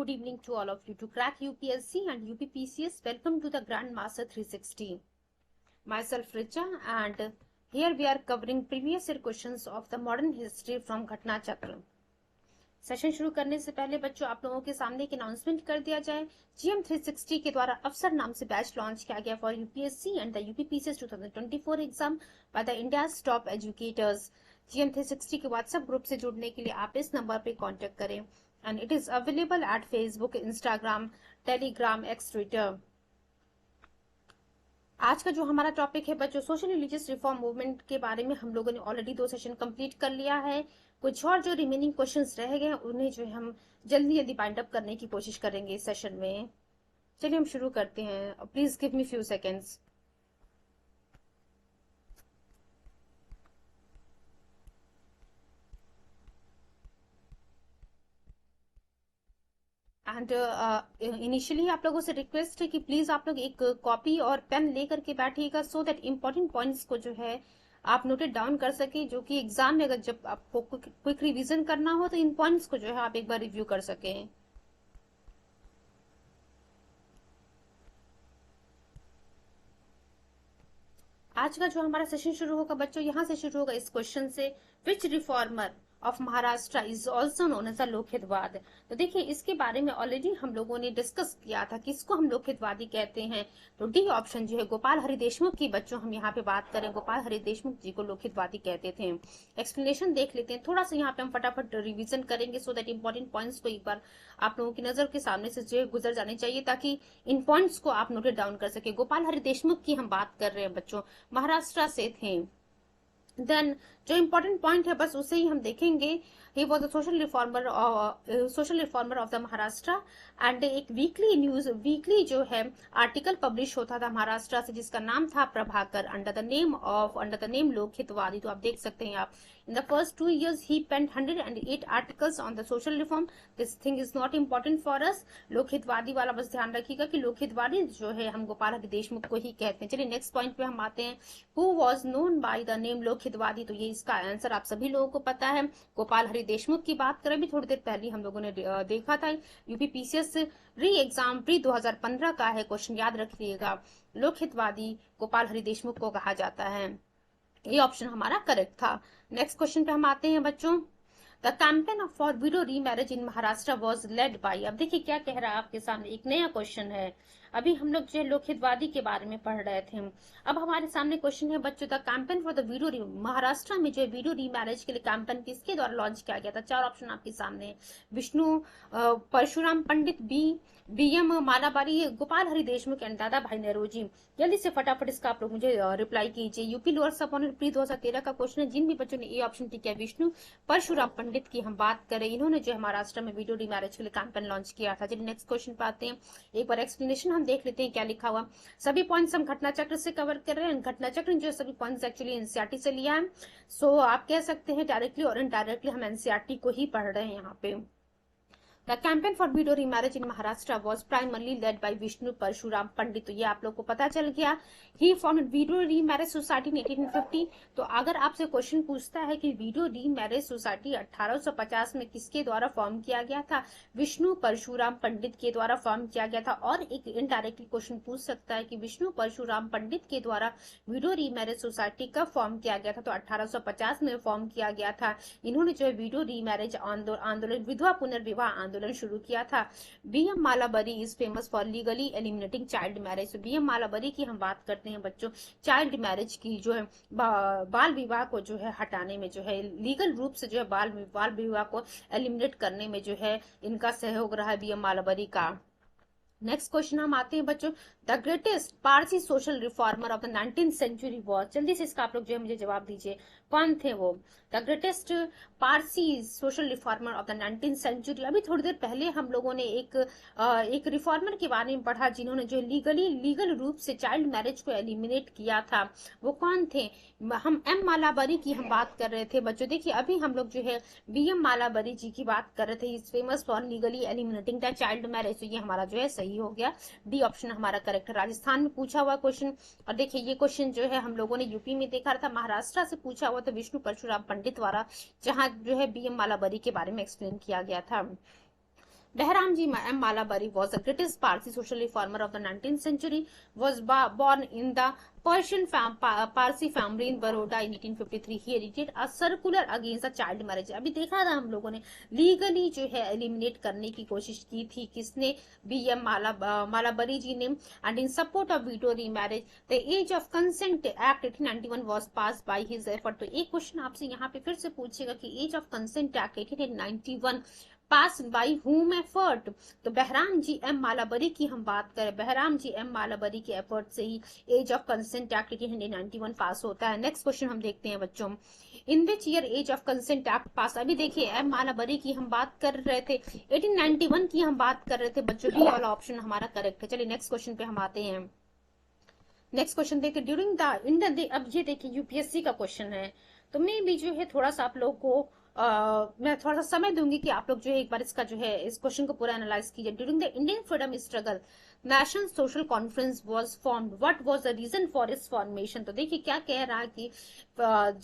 good evening to all of you. To crack UPSC and UPPCS, welcome to the Grandmaster 360. Myself Richa, and here we are covering previous year questions of the modern history from Ghatna Chakra. Session शुरू करने से पहले बच्चों आप लोगों के सामने एक अनाउंसमेंट कर दिया जाए। GM 360 के द्वारा अफसर नाम से बैच लॉन्च किया गया for UPSC and the UPPCS 2024 exam by the India's top educators. GM 360 के व्हाट्सएप ग्रुप से जुड़ने के लिए आप इस नंबर पे कांटेक्ट करें and it is available at Facebook, Instagram, Telegram, x, Twitter. आज का जो हमारा टॉपिक है बच्चों, सोशल रिलीजियस रिफॉर्म मूवमेंट के बारे में हम लोगों ने ऑलरेडी 2 सेशन कंप्लीट कर लिया है। कुछ और जो रिमेनिंग क्वेश्चंस रह गए उन्हें जो हम जल्दी जल्दी बाइंड अप करने की कोशिश करेंगे इस सेशन में। चलिए हम शुरू करते हैं। Please give me few seconds. And initially आप लोगों से रिक्वेस्ट है कि प्लीज आप लोग एक कॉपी और पेन लेकर के बैठिएगा सो दैट इम्पोर्टेंट पॉइंट्स को जो है आप नोटेड डाउन कर सके, जो कि एग्जाम में अगर जब आपको क्विक रिवीजन करना हो तो इन पॉइंट्स को जो है आप एक बार रिव्यू कर सकें। आज का जो हमारा सेशन शुरू होगा बच्चों, यहाँ से शुरू होगा इस क्वेश्चन से, which reformer of Maharashtra is also known as a Lokhitwad. तो देखिए इसके बारे में ऑलरेडी हम लोगों ने डिस्कस किया था कि इसको हम लोकहितवादी कहते हैं। तो डी ऑप्शन जो है गोपाल हरि देशमुख की बच्चों हम यहाँ पे बात करें, गोपाल हरि देशमुख जी को लोकहितवादी कहते थे। एक्सप्लेनेशन देख लेते हैं थोड़ा सा, यहाँ पे हम फटाफट रिविजन करेंगे सो दैट इंपॉर्टेंट पॉइंट्स को एक बार आप लोगों की नजर के सामने से जो गुजर जाने चाहिए ताकि इन पॉइंट्स को आप नोटेड डाउन कर सके। गोपाल हरि देशमुख की हम बात कर रहे हैं बच्चों, महाराष्ट्र से थे। देन जो इम्पोर्टेंट पॉइंट है बस उसे ही हम देखेंगे। He was the social reformer of the Maharashtra and एक वीकली जो है आर्टिकल पब्लिश होता था महाराष्ट्र से जिसका नाम था प्रभाकर अंडर द नेम लोकहितवादी। तो आप देख सकते हैं आप in the first 2 years he penned 108 articles on the social reform. This thing is not important for us. लोकहितवादी वाला बस ध्यान रखिएगा कि लोकहितवादी जो है हम गोपाल हरि देशमुख को ही कहते हैं। चलिए नेक्स्ट पॉइंट पे हम आते हैं। Who was known by the name लोकहितवादी? तो ये इसका आंसर आप सभी लोगों को पता है, गोपाल हरि देशमुख की बात करें भी थोड़ी देर पहले हम लोगों ने देखा था। यूपीपीसीएस री एग्जाम प्री 2015 का है क्वेश्चन, याद रखिएगा। लोकहितवादी गोपाल हरि देशमुख को कहा जाता है। ये ऑप्शन हमारा करेक्ट था। नेक्स्ट क्वेश्चन पे हम आते हैं बच्चों। The campaign for window remarriage in Maharashtra was led by. अब देखिए क्या कह रहा है आपके सामने, एक नया क्वेश्चन है। अभी हम लोग जो है लोकहितवादी के बारे में पढ़ रहे थे, अब हमारे सामने क्वेश्चन है बच्चों, the campaign for the widow Maharashtra में जो है विडो रीमैरिज के लिए कैंपेन किसके द्वारा लॉन्च किया गया था? 4 ऑप्शन आपके सामने, विष्णु परशुराम पंडित, BM मालाबारी, गोपाल हरि देशमुख एंड दादा भाई नेहरूजी। जल्दी से फटाफट इसका आप लोग मुझे रिप्लाई कीजिए। यूपी लोअर सब ऑर्डिनरी प्री 2013 का क्वेश्चन है। जिन भी बच्चों ने ए ऑप्शन टिक किया, विष्णु परशुराम पंडित की हम बात करें, इन्होंने जो है महाराष्ट्र में वीडियो रीमैरिज के लिए कैंपेन लॉन्च किया था। चलिए नेक्स्ट क्वेश्चन पे आते हैं, एक बार एक्सप्लेनेशन हम देख लेते हैं क्या लिखा हुआ। सभी पॉइंट्स हम घटना चक्र से कवर कर रहे हैं। घटना चक्र जो सभी पॉइंट्स एक्चुअली एनसीईआरटी से लिया है। सो आप कह सकते हैं डायरेक्टली और इनडायरेक्टली हम एनसीईआरटी को ही पढ़ रहे हैं यहाँ पे। The campaign for widow remarriage in Maharashtra was primarily led by Vishnu Parshuram Pandit। तो ये आप लोग को पता चल गया। He formed widow remarriage society in 1850। तो अगर आपसे क्वेश्चन पूछता है कि विडो रीमैरिज सोसाइटी 1850 में किसके द्वारा फॉर्म किया गया था? विष्णु परशुराम पंडित के द्वारा फॉर्म किया गया था। और एक इनडायरेक्टली क्वेश्चन पूछ सकता है कि विष्णु परशुराम पंडित के द्वारा विडो रीमैरिज सोसाइटी कब फॉर्म किया गया था? तो 1850 में फॉर्म किया गया था। इन्होंने जो है विडो रीमैरिज आंदोलन, विधवा पुनर्विवाह आंदोलन शुरू किया था। BM Malabari is famous for legally eliminating child marriage. BM Malabari की हम बात करते हैं बच्चों, चाइल्ड मैरिज की जो है बाल विवाह को जो है हटाने में, जो है लीगल रूप से जो है बाल विवाह को एलिमिनेट करने में जो है इनका सहयोग रहा है BM मालाबारी का। नेक्स्ट क्वेश्चन हम आते हैं बच्चों, the greatest Parsi social reformer of the 19th century was. जल्दी से इसका आप लोग जो है मुझे जवाब दीजिए, कौन थे वो? The greatest Parsi social reformer of the 19th century. अभी थोड़ी देर पहले हम लोगों ने एक रिफॉर्मर के बारे में पढ़ा जिन्होंने जो लीगल रूप से चाइल्ड मैरिज को एलिमिनेट किया था। वो कौन थे? हम M मालाबारी की हम बात कर रहे थे बच्चों। देखिए अभी हम लोग जो है BM मालाबारी जी की बात कर रहे थे, is famous for legally eliminating the child marriage. तो ये हमारा जो है सही हो गया, डी ऑप्शन हमारा करेक्ट है। राजस्थान में पूछा हुआ क्वेश्चन, और देखिए ये क्वेश्चन जो है हम लोगों ने यूपी में देखा था, महाराष्ट्र से पूछा हुआ था विष्णु परशुराम पंडित द्वारा, जहां जो है BM मालाबारी के बारे में एक्सप्लेन किया गया था। Behram Ji M. Malabari was the greatest Parsi social reformer of the 19th century. Was born in the Persian Parsi family in Baroda in 1853. He edited a circular against the child marriage. अभी देखा था हम लोगों ने legally जो है eliminate करने की कोशिश की थी किसने, BM Malabari जी ने. And in support of veto remarriage, the Age of Consent Act 1891 was passed by his effort. तो एक क्वेश्चन आपसे यहाँ पे फिर से पूछेगा कि Age of Consent Act 1891 pass by हुम एफर्ट. तो बहराम जी एम मालाबरी की हम बात करें, बहराम जी एम मालाबरी के एफर्ट से ही age of consent act 1891 pass होता है. नेक्स्ट क्वेश्चन हम देखते हैं बच्चों, in which year age of consent act pass. अभी देखिए एम मालाबरी की हम बात कर रहे थे, 1891 की हम बात कर रहे थे बच्चों. बी वाला ऑप्शन हमारा करेक्ट है. चलिए नेक्स्ट क्वेश्चन पे हम आते हैं. नेक्स्ट क्वेश्चन देखिए, ड्यूरिंग द इंडियन, अब ये देखिए यूपीएससी का क्वेश्चन है, तो मैं भी जो है थोड़ा सा आप लोग को मैं थोड़ा सा समय दूंगी कि आप लोग जो है एक बार इसका जो है इस क्वेश्चन को पूरा एनालाइज कीजिए. During the Indian freedom struggle national social conference was formed, what was the reason for its formation. तो देखिए क्या कह रहा है कि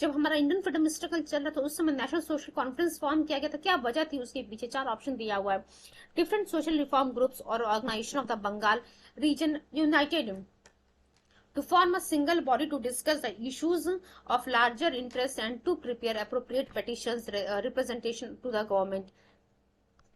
जब हमारा इंडियन फ्रीडम स्ट्रगल चल रहा था उस समय नेशनल सोशल कॉन्फ्रेंस फॉर्म किया गया था. क्या वजह थी उसके पीछे, चार ऑप्शन दिया हुआ है. डिफरेंट सोशल रिफॉर्म ग्रुप्स और organisation of the Bengal region united to form a single body to discuss the issues of larger interest and to prepare appropriate petitions representation to the government.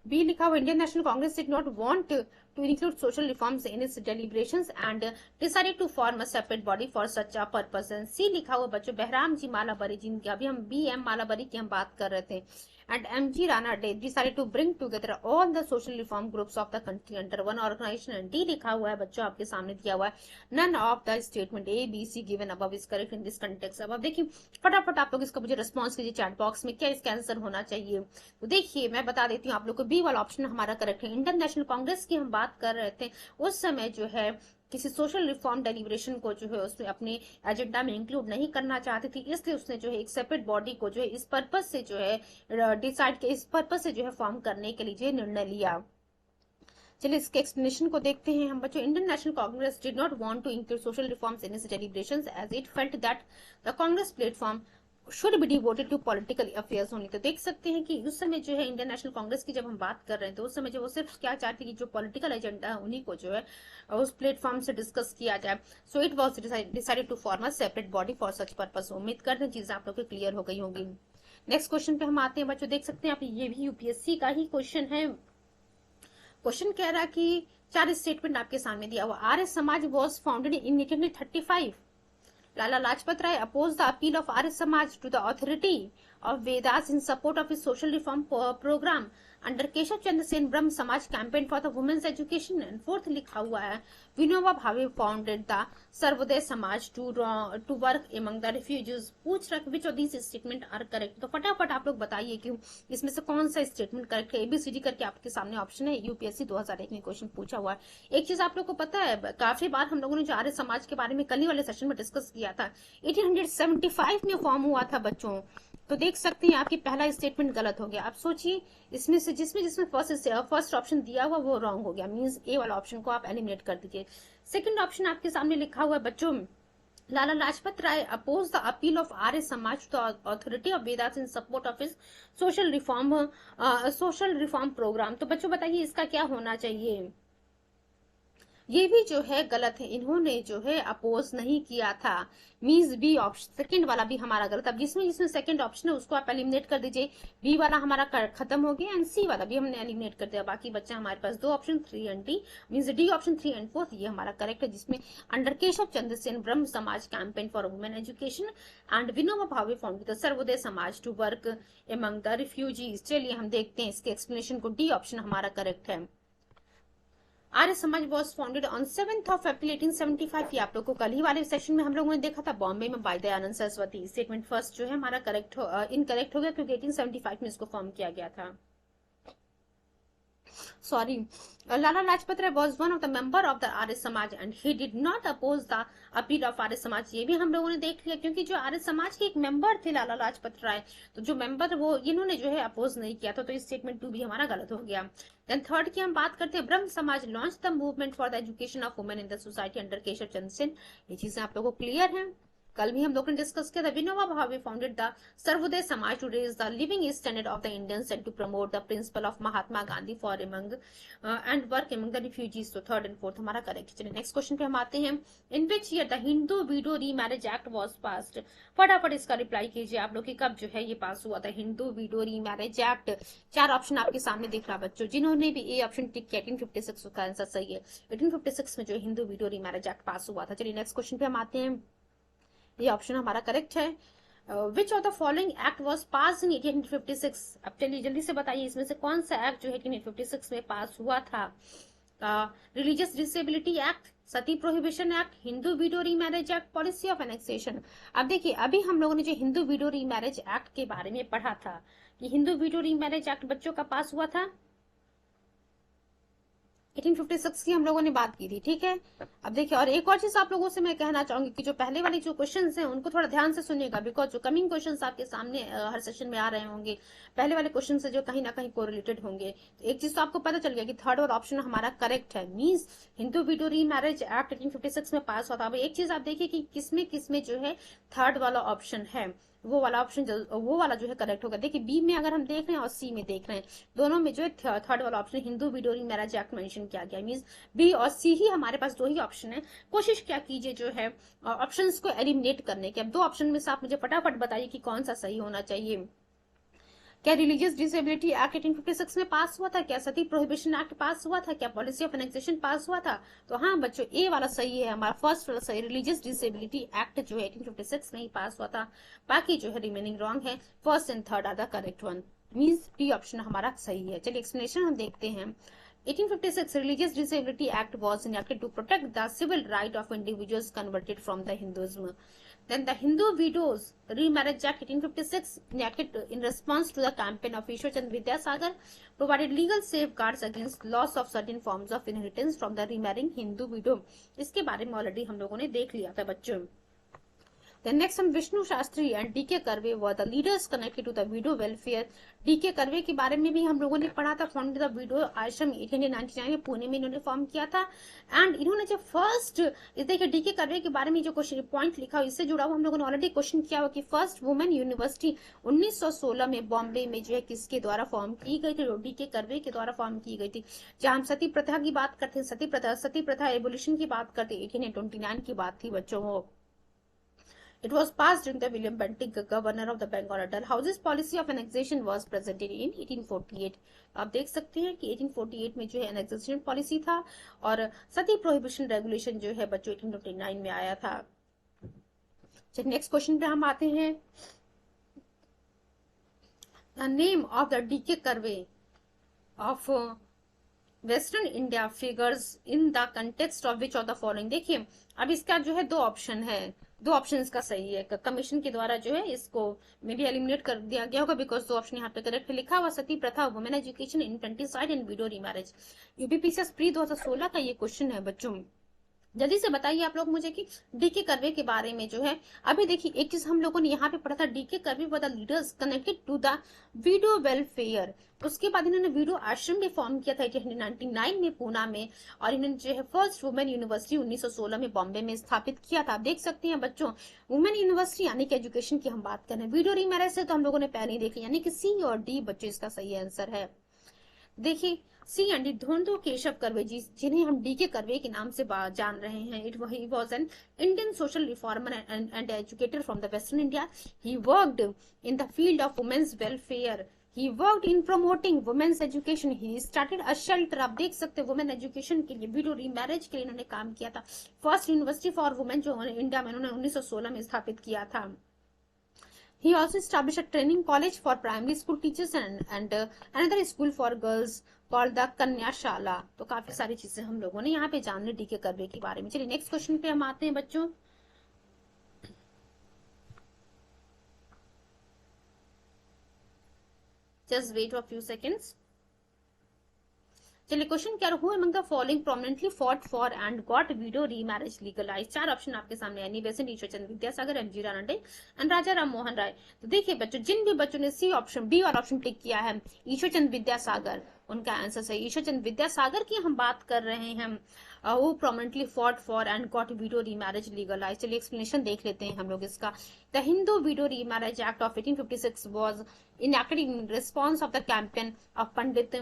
B लिखा हुआ, Indian National Congress did not want to include social reforms in its deliberations and decided to form a separate body for such a purpose. And C लिखा हुआ बच्चों, बहराम जी मालाबरी जिनकी अभी हम BM मालाबरी की हम बात कर रहे थे, and MG Rana decided to bring together all the social reform groups of the country under one organization. And D लिखा हुआ है बच्चों आपके सामने दिया हुआ है, none of the statement A, B, C given above is correct in this context. अब देखिए फटाफट आप लोग इसका मुझे रिस्पॉन्स कीजिए चैट बॉक्स में, क्या इसका आंसर होना चाहिए. तो देखिए मैं बता देती हूँ आप लोग को, बी वाला ऑप्शन हमारा करेक्ट है. इंडियन नेशनल कांग्रेस की हम बात कर रहे थे, उस समय जो है किसी सोशल रिफॉर्म डेलिब्रेशन को जो है उसने अपने एजेंडा में इंक्लूड नहीं करना चाहती थी, इसलिए उसने जो है एक सेपरेट बॉडी को जो है इस पर्पस से जो है डिसाइड किया, इस पर्पस से जो है फॉर्म करने के लिए निर्णय लिया. चलिए इसके एक्सप्लेनेशन को देखते हैं हम बच्चों. Indian National Congress did not want to include social reforms in its deliberations as it felt that the Congress platform should be devoted to political affairs only. तो देख सकते हैं कि उस समय जो है इंडियन नेशनल कांग्रेस की जब हम बात कर रहे हैं तो उस समय जो वो सिर्फ क्या चाहती कि जो पॉलिटिकल एजेंडा है उन्हीं को जो है उस प्लेटफॉर्म से डिस्कस किया जाए. So it was decided to form a separate body for such purpose. उम्मीद करते हैं चीजें आप लोग को क्लियर हो गई होंगी. नेक्स्ट क्वेश्चन पे हम आते हैं बच्चों. देख सकते हैं आप ये भी यूपीएससी का ही क्वेश्चन है. क्वेश्चन कह रहा है कि चार स्टेटमेंट आपके सामने दिया हुआ. Arya Samaj was founded in 1835. Lala Lajpat Rai opposed the appeal of Arya Samaj to the authority of Vedas in support of his social reform program. Under Keshav Chandra Sen, Brahm Samaj campaigned for the women's education. And fourth लिखा हुआ है, Vinoba Bhave founded the Sarvodaya Samaj to work among the refugees. पूछ रहा which of these statement are correct. तो फटाफट आप लोग बताइए कि इसमें से कौन सा स्टेटमेंट करेक्ट है. ABCD करके आपके सामने ऑप्शन है. यूपीएससी 2001 में क्वेश्चन पूछा हुआ है. एक चीज आप लोग को पता है, काफी बार हम लोगों ने जो आर्य समाज के बारे में कल ही वाले सेशन में डिस्कस किया था, 1875 में फॉर्म हुआ था बच्चों. तो देख सकते हैं आपकी पहला स्टेटमेंट गलत हो गया. आप सोचिए इसमें से जिसमें फर्स्ट ऑप्शन दिया हुआ वो रॉन्ग हो गया, मींस ए वाला ऑप्शन को आप एलिमिनेट कर दीजिए. सेकंड ऑप्शन आपके सामने लिखा हुआ है बच्चों, Lala Lajpat Rai opposed the appeal of Arya Samaj to the authority of Vedas in support of his social reform program. तो बच्चों बताइए इसका क्या होना चाहिए. ये भी जो है गलत है, इन्होंने जो है अपोज नहीं किया था, मींस बी ऑप्शन सेकंड वाला भी हमारा गलत. अब जिसमें सेकंड ऑप्शन है उसको आप एलिमिनेट कर दीजिए. बी वाला हमारा खत्म हो गया एंड सी वाला भी हमने एलिमिनेट कर दिया. बाकी बच्चा हमारे पास दो option 3 and D, means D option 3 and 4 ये हमारा करेक्ट है, जिसमें under Keshab Chandra Sen Brahmo Samaj campaign for women education and Vinoba Bhave founded the Sarvodaya Samaj to work among the refugees. चलिए हम देखते हैं इसके एक्सप्लेनेशन को. डी ऑप्शन हमारा करेक्ट है. Arya Samaj was founded on 7th of April 1875. ये आप लोग को कल ही वाले सेशन में हम लोगों ने देखा था, बॉम्बे में by Dayanand Saraswati. Statement first जो है हमारा इनकरेक्ट हो गया क्योंकि 1875 में इसको फॉर्म किया गया था. Sorry, Lala Lajpat Rai was one of the member of the Arya Samaj and he did not oppose the appeal of Arya Samaj. ये भी हम लोगों ने देख लिया क्योंकि जो आर्य समाज के एक मेंबर थे लाला लाजपत राय, तो जो मेंबर वो इन्होंने जो है अपोज नहीं किया था. तो इस स्टेटमेंट 2 भी हमारा गलत हो गया. देन थर्ड की हम बात करते हैं, Brahmo Samaj launch the movement for the education of women in the society under Keshab Chandra Sen. ये चीजें आप लोगों को क्लियर है. कल भी हम लोग ने डिस्कस किया था। Vinoba Bhave founded the Sarvodaya Samaj to raise the living standard of the Indians and to promote the principle of Mahatma Gandhi for among and work among the refugees. तो थर्ड एंड फोर्थ हमारा करेक्ट। चलिए नेक्स्ट क्वेश्चन पे हम आते हैं। In which year the Hindu widow remarriage act was passed. फटाफट इसका reply कीजिए आप लोग कि कब जो है ये पास हुआ था, हिंदू वीडो रीमैरिज एक्ट। चार ऑप्शन आपके सामने दिख रहा बच्चों, जिन्होंने भी ए ऑप्शन टिक किया 1856 का आंसर सही है। 1856 में जो हिंदू वीडो रीमैरिज एक्ट पास हुआ था। चलिए नेक्स्ट क्वेश्चन पे हम आते हैं। ये ऑप्शन हमारा करेक्ट है। Which of the following act was pass in 1856। अब चलिए जल्दी से बताइए इसमें से कौन सा एक्ट जो है 1856 में पास हुआ था। Religious disability act, Sati prohibition act, Hindu widow remarriage act, policy of annexation. अब देखिए अभी हम लोगों ने जो हिंदू विडो रीमैरिज एक्ट के बारे में पढ़ा था कि हिंदू विडो रीमैरिज एक्ट बच्चों का पास हुआ था 1856 की हम लोगों ने बात की थी, ठीक है। अब देखिए और एक और चीज आप लोगों से मैं कहना चाहूंगी कि जो पहले वाले जो क्वेश्चंस हैं उनको थोड़ा ध्यान से सुनिएगा, बिकॉज जो कमिंग क्वेश्चंस आपके सामने हर सेशन में आ रहे होंगे पहले वाले क्वेश्चन से जो कहीं ना कहीं कोरिलेटेड होंगे। तो एक चीज तो आपको पता चल गया कि थर्ड और ऑप्शन हमारा करेक्ट है, means Hindu widow remarriage act 1856 में पास हुआ था। अब एक चीज आप देखिए कि किसमें जो है थर्ड वाला ऑप्शन है, वो वाला जो है करेक्ट होगा। देखिए बी में अगर हम देख रहे हैं और सी में देख रहे हैं, दोनों में जो है थर्ड वाला option Hindu widow remarriage act mention किया गया, मींस बी और सी ही हमारे पास दो ही ऑप्शन है। कोशिश क्या कीजिए जो है ऑप्शंस को एलिमिनेट करने के। अब दो ऑप्शन में से आप मुझे फटाफट बताइए कि कौन सा सही होना चाहिए। क्या रिलीजियस डिसेबिलिटी एक्ट 1856 में पास हुआ था, क्या सती प्रोहिबिशन एक्ट पास हुआ था, क्या पॉलिसी ऑफ एनेक्सेशन पास हुआ था। तो हाँ बच्चों ए वाला सही है, हमारा फर्स्ट वाला सही, रिलीजियस डिसेबिलिटी एक्ट जो है 1856 में ही पास हुआ था। बाकी जो है रिमेनिंग रॉन्ग है, first and third are the correct one, means D option हमारा सही है। चलिए एक्सप्लेनेशन हम देखते हैं। 1856 Religious Disability Act was enacted to protect the civil right of individuals converted from the Hinduism. Then the Hindu Widows Remarriage Act 1856 enacted in response to the campaign of Ishwar Chand Vidyasagar provided legal safeguards against loss of certain forms of inheritance from the remarrying Hindu widow. इसके बारे में already हम लोगों ने देख लिया था बच्चों। Then next हम Vishnu Shastri and D K Karve were the leaders connected to the widow welfare. D K Karve के बारे में भी हम लोगों ने पढ़ा था, फाउंड द विडो आश्रम 1899 में पुणे में इन्होंने फॉर्म किया था। एंड इन्होंने जो फर्स्ट देखिए डीके कर्वे के बारे में जो क्वेश्चन पॉइंट लिखा हो इससे जुड़ा हुआ हम लोगों ने ऑलरेडी क्वेश्चन किया हुआ कि फर्स्ट वुमेन यूनिवर्सिटी 1916 में बॉम्बे में जो है किसके द्वारा फॉर्म की गई थी, डीके कर्वे के द्वारा फॉर्म की गई थी। जहां हम सती प्रथा की बात करते हैं, सती प्रथा एबोलिशन की बात करते 1829 की बात थी बच्चों वो। It was passed during the William Bentinck, governor of the Bengal Dalhousie policy of annexation was presented in 1848। आप देख सकते हैं कि 1848 में जो है annexation पॉलिसी था और सती प्रोहिबिशन रेगुलेशन जो है बच्चों 1829 में आया था। चलिए नेक्स्ट क्वेश्चन पे हम आते हैं। The name of the D.K. Curve of western India figures in the context of which of the following. देखिए अब इसका जो है दो ऑप्शन है, दो ऑप्शन इसका सही है। कमीशन के द्वारा जो है इसको मे भी एलिमिनेट कर दिया गया होगा बिकॉज दो ऑप्शन यहाँ पे करेक्ट लिखा हुआ। सती प्रथा, women education, infanticide and window remarriage. UPPCS pre 2016 का ये क्वेश्चन है बच्चों। जल्दी से बताइए आप लोग मुझे कि डीके कर्वे के बारे में जो है। अभी देखिए एक चीज हम लोगों ने यहाँ पे पढ़ा था, D K Karve were the leaders connected to the widow welfare. उसके बाद इन्होंने विडो आश्रम भी फॉर्म किया था 1899 में पूना में, और इन्होंने जो है फर्स्ट वुमेन यूनिवर्सिटी 1916 में बॉम्बे में स्थापित किया था। आप देख सकते हैं बच्चों वुमेन यूनिवर्सिटी यानी कि एजुकेशन की हम बात कर रहे हैं। विडो रीमैरिज से तो हम लोगों ने पहले ही देखी, यानी कि सी और डी बच्चों इसका सही आंसर है। देखिए सी एंड डी धोंधो केशव कर्वे जी, जिन्हें हम डीके कर्वे के नाम से जान रहे हैं। It he was an Indian social reformer and educator from the western India. He worked in the field of women's welfare. He worked in promoting women's education. He started a shelter. आप देख सकते हैं women education के लिए, window remarriage के लिए इन्होंने काम किया था। फर्स्ट यूनिवर्सिटी फॉर वुमेन जो इंडिया में इन्होंने 1916 में स्थापित किया था। He also established a training college for primary school teachers and another school for girls called the Kanya Shala। तो काफी सारी चीजें हम लोगों ने यहाँ पे जान ली डीके कर्वे के बारे में। चलिए नेक्स्ट क्वेश्चन पे हम आते हैं बच्चों। Just wait a few seconds। चलिए क्वेश्चन क्या, who among the following prominently fought for and got widow remarriage legalise. चार ऑप्शन आपके सामने, Annie Besant, Ishwar Chandra Vidyasagar, MG Ranade and Raja Ram Mohan Roy. तो देखिए बच्चों जिन भी बच्चों ने सी ऑप्शन, बी और ऑप्शन टिक किया है ईश्वर चंद्र विद्यासागर, उनका आंसर सही। ईश्वर चंद्र विद्यासागर की हम बात कर रहे हैं, वो prominently fought for and got widow remarriage legalise. चलिए एक्सप्लेनेशन देख लेते हैं हम लोग इसका। The Hindu widow remarriage act of 1856 वाज enacted in response of the campaign of Pandit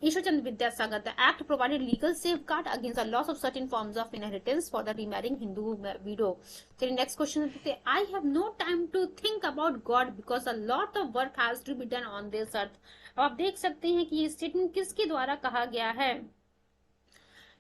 Ishwar Chandra Vidyasagar. The act provided legal safeguard against the loss of certain forms of inheritance for the remarrying Hindu widow. चलिए next question देखते हैं। I have no time to think about God because a lot of work has to be done on this earth. अब आप देख सकते हैं कि ये स्टेटमेंट किसके द्वारा कहा गया है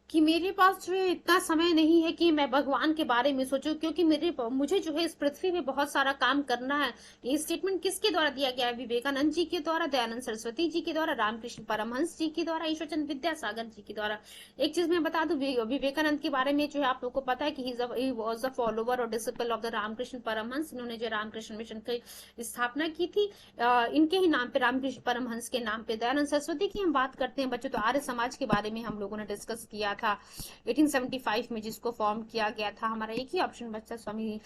कि मेरे पास जो है इतना समय नहीं है कि मैं भगवान के बारे में सोचूं, क्योंकि मुझे जो है इस पृथ्वी में बहुत सारा काम करना है। ये स्टेटमेंट किसके द्वारा दिया गया है? विवेकानंद जी के द्वारा, दयानंद सरस्वती जी के द्वारा, रामकृष्ण परमहंस जी के द्वारा, ईश्वर चंद्र विद्यासागर जी के द्वारा। एक चीज मैं बता दूं, विवेकानंद के बारे में जो है आप लोग को पता है कि ही वॉज अ फॉलोवर और disciple of the Ramakrishna Paramhansa. इन्होंने जो रामकृष्ण मिशन की स्थापना की थी, इनके ही नाम पे, रामकृष्ण परमहंस के नाम पे। दयानंद सरस्वती की हम बात करते हैं बच्चों, तो आर्य समाज के बारे में हम लोगों ने डिस्कस किया था 1875 में, जिसको फॉर्म किया गया था। हमारा एक ही ऑप्शन बच्चा स्वामी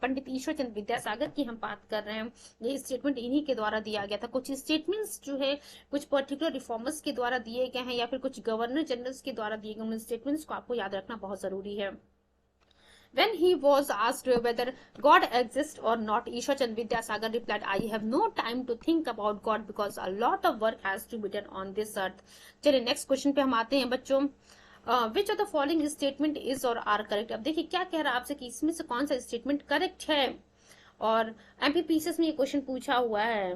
पंडित ईश्वर चंद्र विद्यासागर की हम बात कर रहे हैं। ये स्टेटमेंट इन्हीं के द्वारा दिया गया था। कुछ स्टेटमेंट्स जो है कुछ पर्टिकुलर रिफॉर्मर्स के द्वारा दिए गए हैं या फिर कुछ गवर्नर जनरल्स के द्वारा दिए गए, उन स्टेटमेंट्स को आपको याद रखना बहुत जरूरी है। When he was asked whether God exists or not, Ishwar Chandra Vidyasagar replied, I have no time to think about God because a lot of work has to be done on this earth. चलिए next question पे हम आते हैं बच्चों। विच of the following statement is और are correct. अब देखिए क्या कह रहा है आपसे कि इसमें से कौन सा स्टेटमेंट करेक्ट है, और एमपीपीसीएस में ये क्वेश्चन पूछा हुआ है।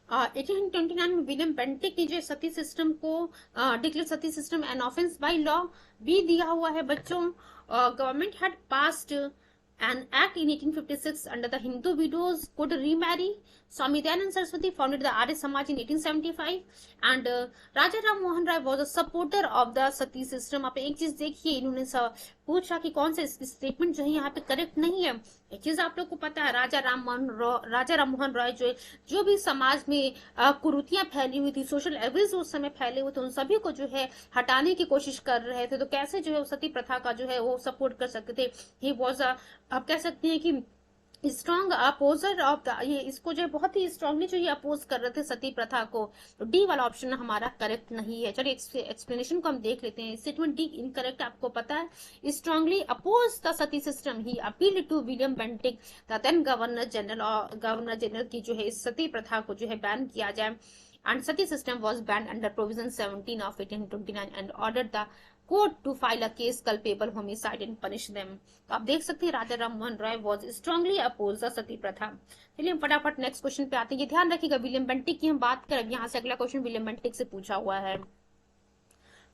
1829 में विलियम बेंटिक ने जो सती सिस्टम को declare Sati system an offence by law भी दिया हुआ है बच्चों। Government had passed an act in 1856 under the Hindu widows could remarry. Swami Dayanand Saraswati founded the Arya Samaj in 1875 and Raja Ram Mohan Rai was a supporter of the sati system. आप एक चीज देखिए, इन्होंने पूछा कि कौन सा statement जो है यहाँ पे करेक्ट नहीं है। एक चीज आप लोग को पता है, राजा राम मोहन रॉय जो भी समाज में कुरीतियां फैली हुई थी, सोशल एविल्स उस समय फैले हुए थे, उन सभी को जो है हटाने की कोशिश कर रहे थे। तो कैसे जो है सती प्रथा का जो है वो सपोर्ट कर सकते थे? ही वॉज आप कह सकते हैं कि स्ट्रॉन्ग अपोजर ऑफ द, ये इसको जो है बहुत ही स्ट्रांगली जो ये अपोज कर रहे थे सती प्रथा को। तो डी वाला ऑप्शन हमारा करेक्ट नहीं है। चलिए एक्सप्लेनेशन को हम देख लेते हैं। स्टेटमेंट डी इनकरेक्ट, आपको पता है। Strongly oppose the sati system, he appeal to William Bentinck the then governor general की जो है इस सती प्रथा को जो है बैन किया जाए। And sati system was banned under provision 17 of 1829 and ordered the court to file a case culpable homicide and punish them. तो आप देख सकते हैं राजा Ram Mohan Roy was strongly opposed the सती प्रथा। चलिए हम फटाफट नेक्स्ट क्वेश्चन पे आते हैं। ये ध्यान रखिएगा, विलियम बेंटिक की हम बात करें। यहाँ से अगला क्वेश्चन विलियम बेंटिक से पूछा हुआ है।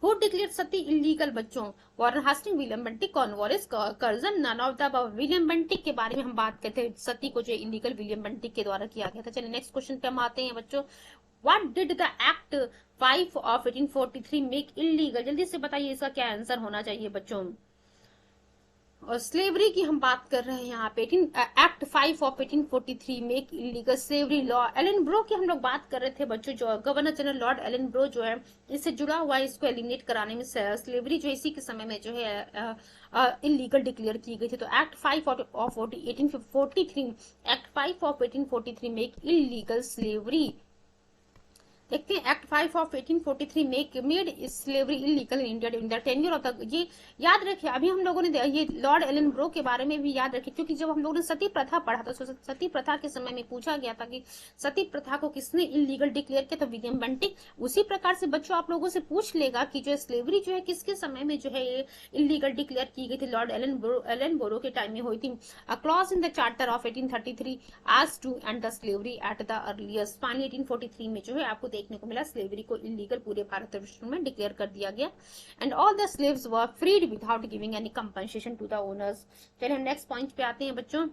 Who declared सती इलीगल बच्चों? Warren Hastings, William Bentinck, Cornwallis, Curzon, none of the above. William Bentinck के बारे में हम बात करते हैं। सती को जो इलीगल विलियम बेंटिक के द्वारा किया गया था। चलिए नेक्स्ट क्वेश्चन पे हम आते हैं बच्चों। What did the Act 5 of 1843 make illegal? जल्दी से बताइए इसका क्या आंसर होना चाहिए बच्चों। और स्लेवरी की हम बात कर रहे हैं यहाँ पे। Act 5 of 1843 make illegal slavery law. Ellenborough की हम लोग बात कर रहे थे बच्चों, जो governor general lord Ellenborough जो है इससे जुड़ा हुआ है, इसको एलिमिनेट कराने में स्लेवरी जो इसी के समय में जो है इलीगल डिक्लेयर की गई थी। तो act 5 of 1843 act 5 of 1843 make illegal slavery. देखते हैं act 5 of 1843 made slavery illegal in India during the tenure of the. ये याद रखिए, अभी हम लोगों ने ये लॉर्ड एलन ब्रो के बारे में भी याद रखिए, क्योंकि जब हम लोगों ने सती प्रथा पढ़ा था, सती प्रथा के समय में पूछा गया था कि सती प्रथा को किसने इलीगल डिक्लेयर किया, तो विलियम बेंटिक। उसी प्रकार से बच्चों आप लोगों से पूछ लेगा कि जो स्लेवरी जो है किसके समय में जो है ये इलीगल डिक्लेयर की गई थी। लॉर्ड एलन बोरो के टाइम में हुई थी। A clause in the charter of 1833 आज to end the slavery at the earliest. Finally 1843 में जो है आपको देखने को मिला स्लेवरी को इलीगल पूरे भारत वर्ष में डिक्लेयर कर दिया गया। And all the slaves were freed without giving any compensation to the owners. चलिए हम नेक्स्ट पॉइंट पे आते हैं बच्चों।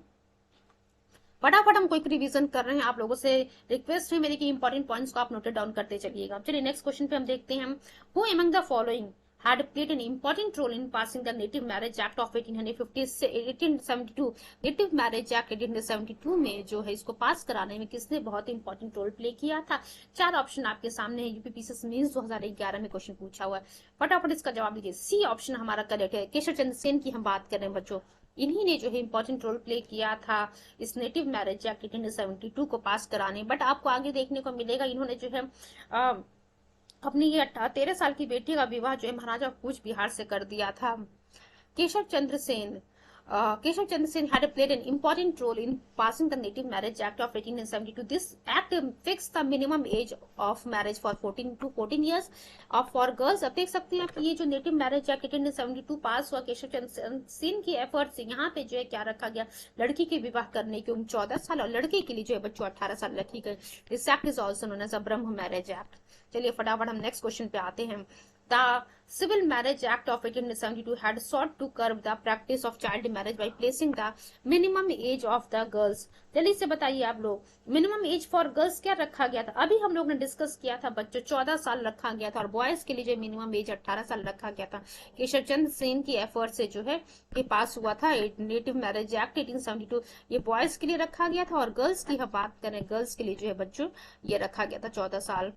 फटाफट हम क्विक रिवीजन कर रहे हैं, आप लोगों से रिक्वेस्ट है मेरी कि इंपॉर्टेंट पॉइंट्स को आप नोट डाउन करते चलिएगा। चलिए नेक्स्ट क्वेश्चन पे हम देखते हैं। Who among the following had played an important role in passing the Native Marriage Act of 1872। Native Marriage Act 1872 में जो है इसको पास कराने में किसने बहुत इंपॉर्टेंट रोल प्ले किया था? चार ऑप्शन आपके सामने है। यूपीपीसीएस मेंस 2011 में क्वेश्चन पूछा हुआ है। फटाफट इसका जवाब दीजिए। सी ऑप्शन हमारा करेक्ट है। केशव चंद्र सेन की हम बात कर रहे हैं बच्चों। इन्हीं ने जो है इंपॉर्टेंट रोल प्ले किया था इस नेटिव मैरिज एक्ट 1872 को पास कराने। बट आपको आगे देखने को मिलेगा इन्होंने जो है अपनी ये 13 साल की बेटी का विवाह जो है महाराजा कूच बिहार से कर दिया था। Keshav Chandra Sen had played an important role in passing the Native Marriage Act of 1872. This act fixed the minimum age of marriage for 14 to 14 years of for girls. अब देख सकते हैं आप ये जो नेटिव मैरिज एक्ट 1872 पास हुआ केशव चंद्र सेन की एफर्ट से, यहाँ पे जो है क्या रखा गया, लड़की के विवाह करने की उम्र 14 साल और लड़के के लिए जो है बच्चों 18 साल रखी गई। This act is also known as a Brahmo marriage act. चलिए फटाफट हम नेक्स्ट क्वेश्चन पे आते हैं। The Civil Marriage Act of 1872 had sought to curb the practice of child marriage by placing the minimum age of the girls. जल्दी से बताइए आप लोग, मिनिमम एज फॉर गर्ल्स क्या रखा गया था? अभी हम लोग ने डिस्कस किया था बच्चों 14 साल रखा गया था और बॉयज के लिए जो मिनिमम एज 18 साल रखा गया था। केशव चंद्र सेन की एफर्ट से जो है ये पास हुआ था नेटिव मैरिज एक्ट 1872। ये बॉयज के लिए रखा गया था और गर्ल्स की हम बात करें, गर्ल्स के लिए जो है बच्चों ये रखा गया था 14 साल।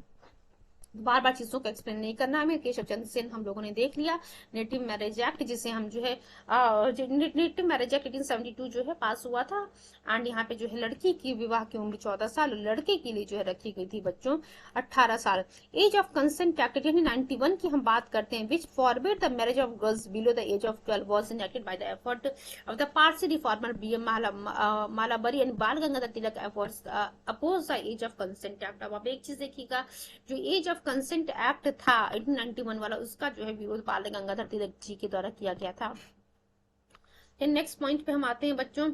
बार बार चीजों को एक्सप्लेन नहीं करना हमें। केशव चंद्र सेन हम लोगों ने देख लिया। नेटिव मैरिज एक्ट जिसे हम जो है नेटिव मैरिज एक्ट 1872 जो है पास हुआ था एंड यहाँ पे जो है लड़की की विवाह की उम्र 14 साल और लड़के के लिए जो है रखी गई थी बच्चों 18 साल। एज ऑफ कंसेंट एक्ट 1891 की हम बात करते हैं, which forbid the marriage of girls below the age of 12 was enacted by the effort of the Parsi reformer B.M. Malabari and Bal Gangadhar Tilak efforts oppose the age of consent act. अब आप एक चीज देखिएगा, जो एज ऑफ कंसेंट एक्ट था 1891 वाला, उसका जो है विरोध बाल गंगाधर तिलक जी के द्वारा किया गया था। नेक्स्ट पॉइंट पे हम आते हैं बच्चों,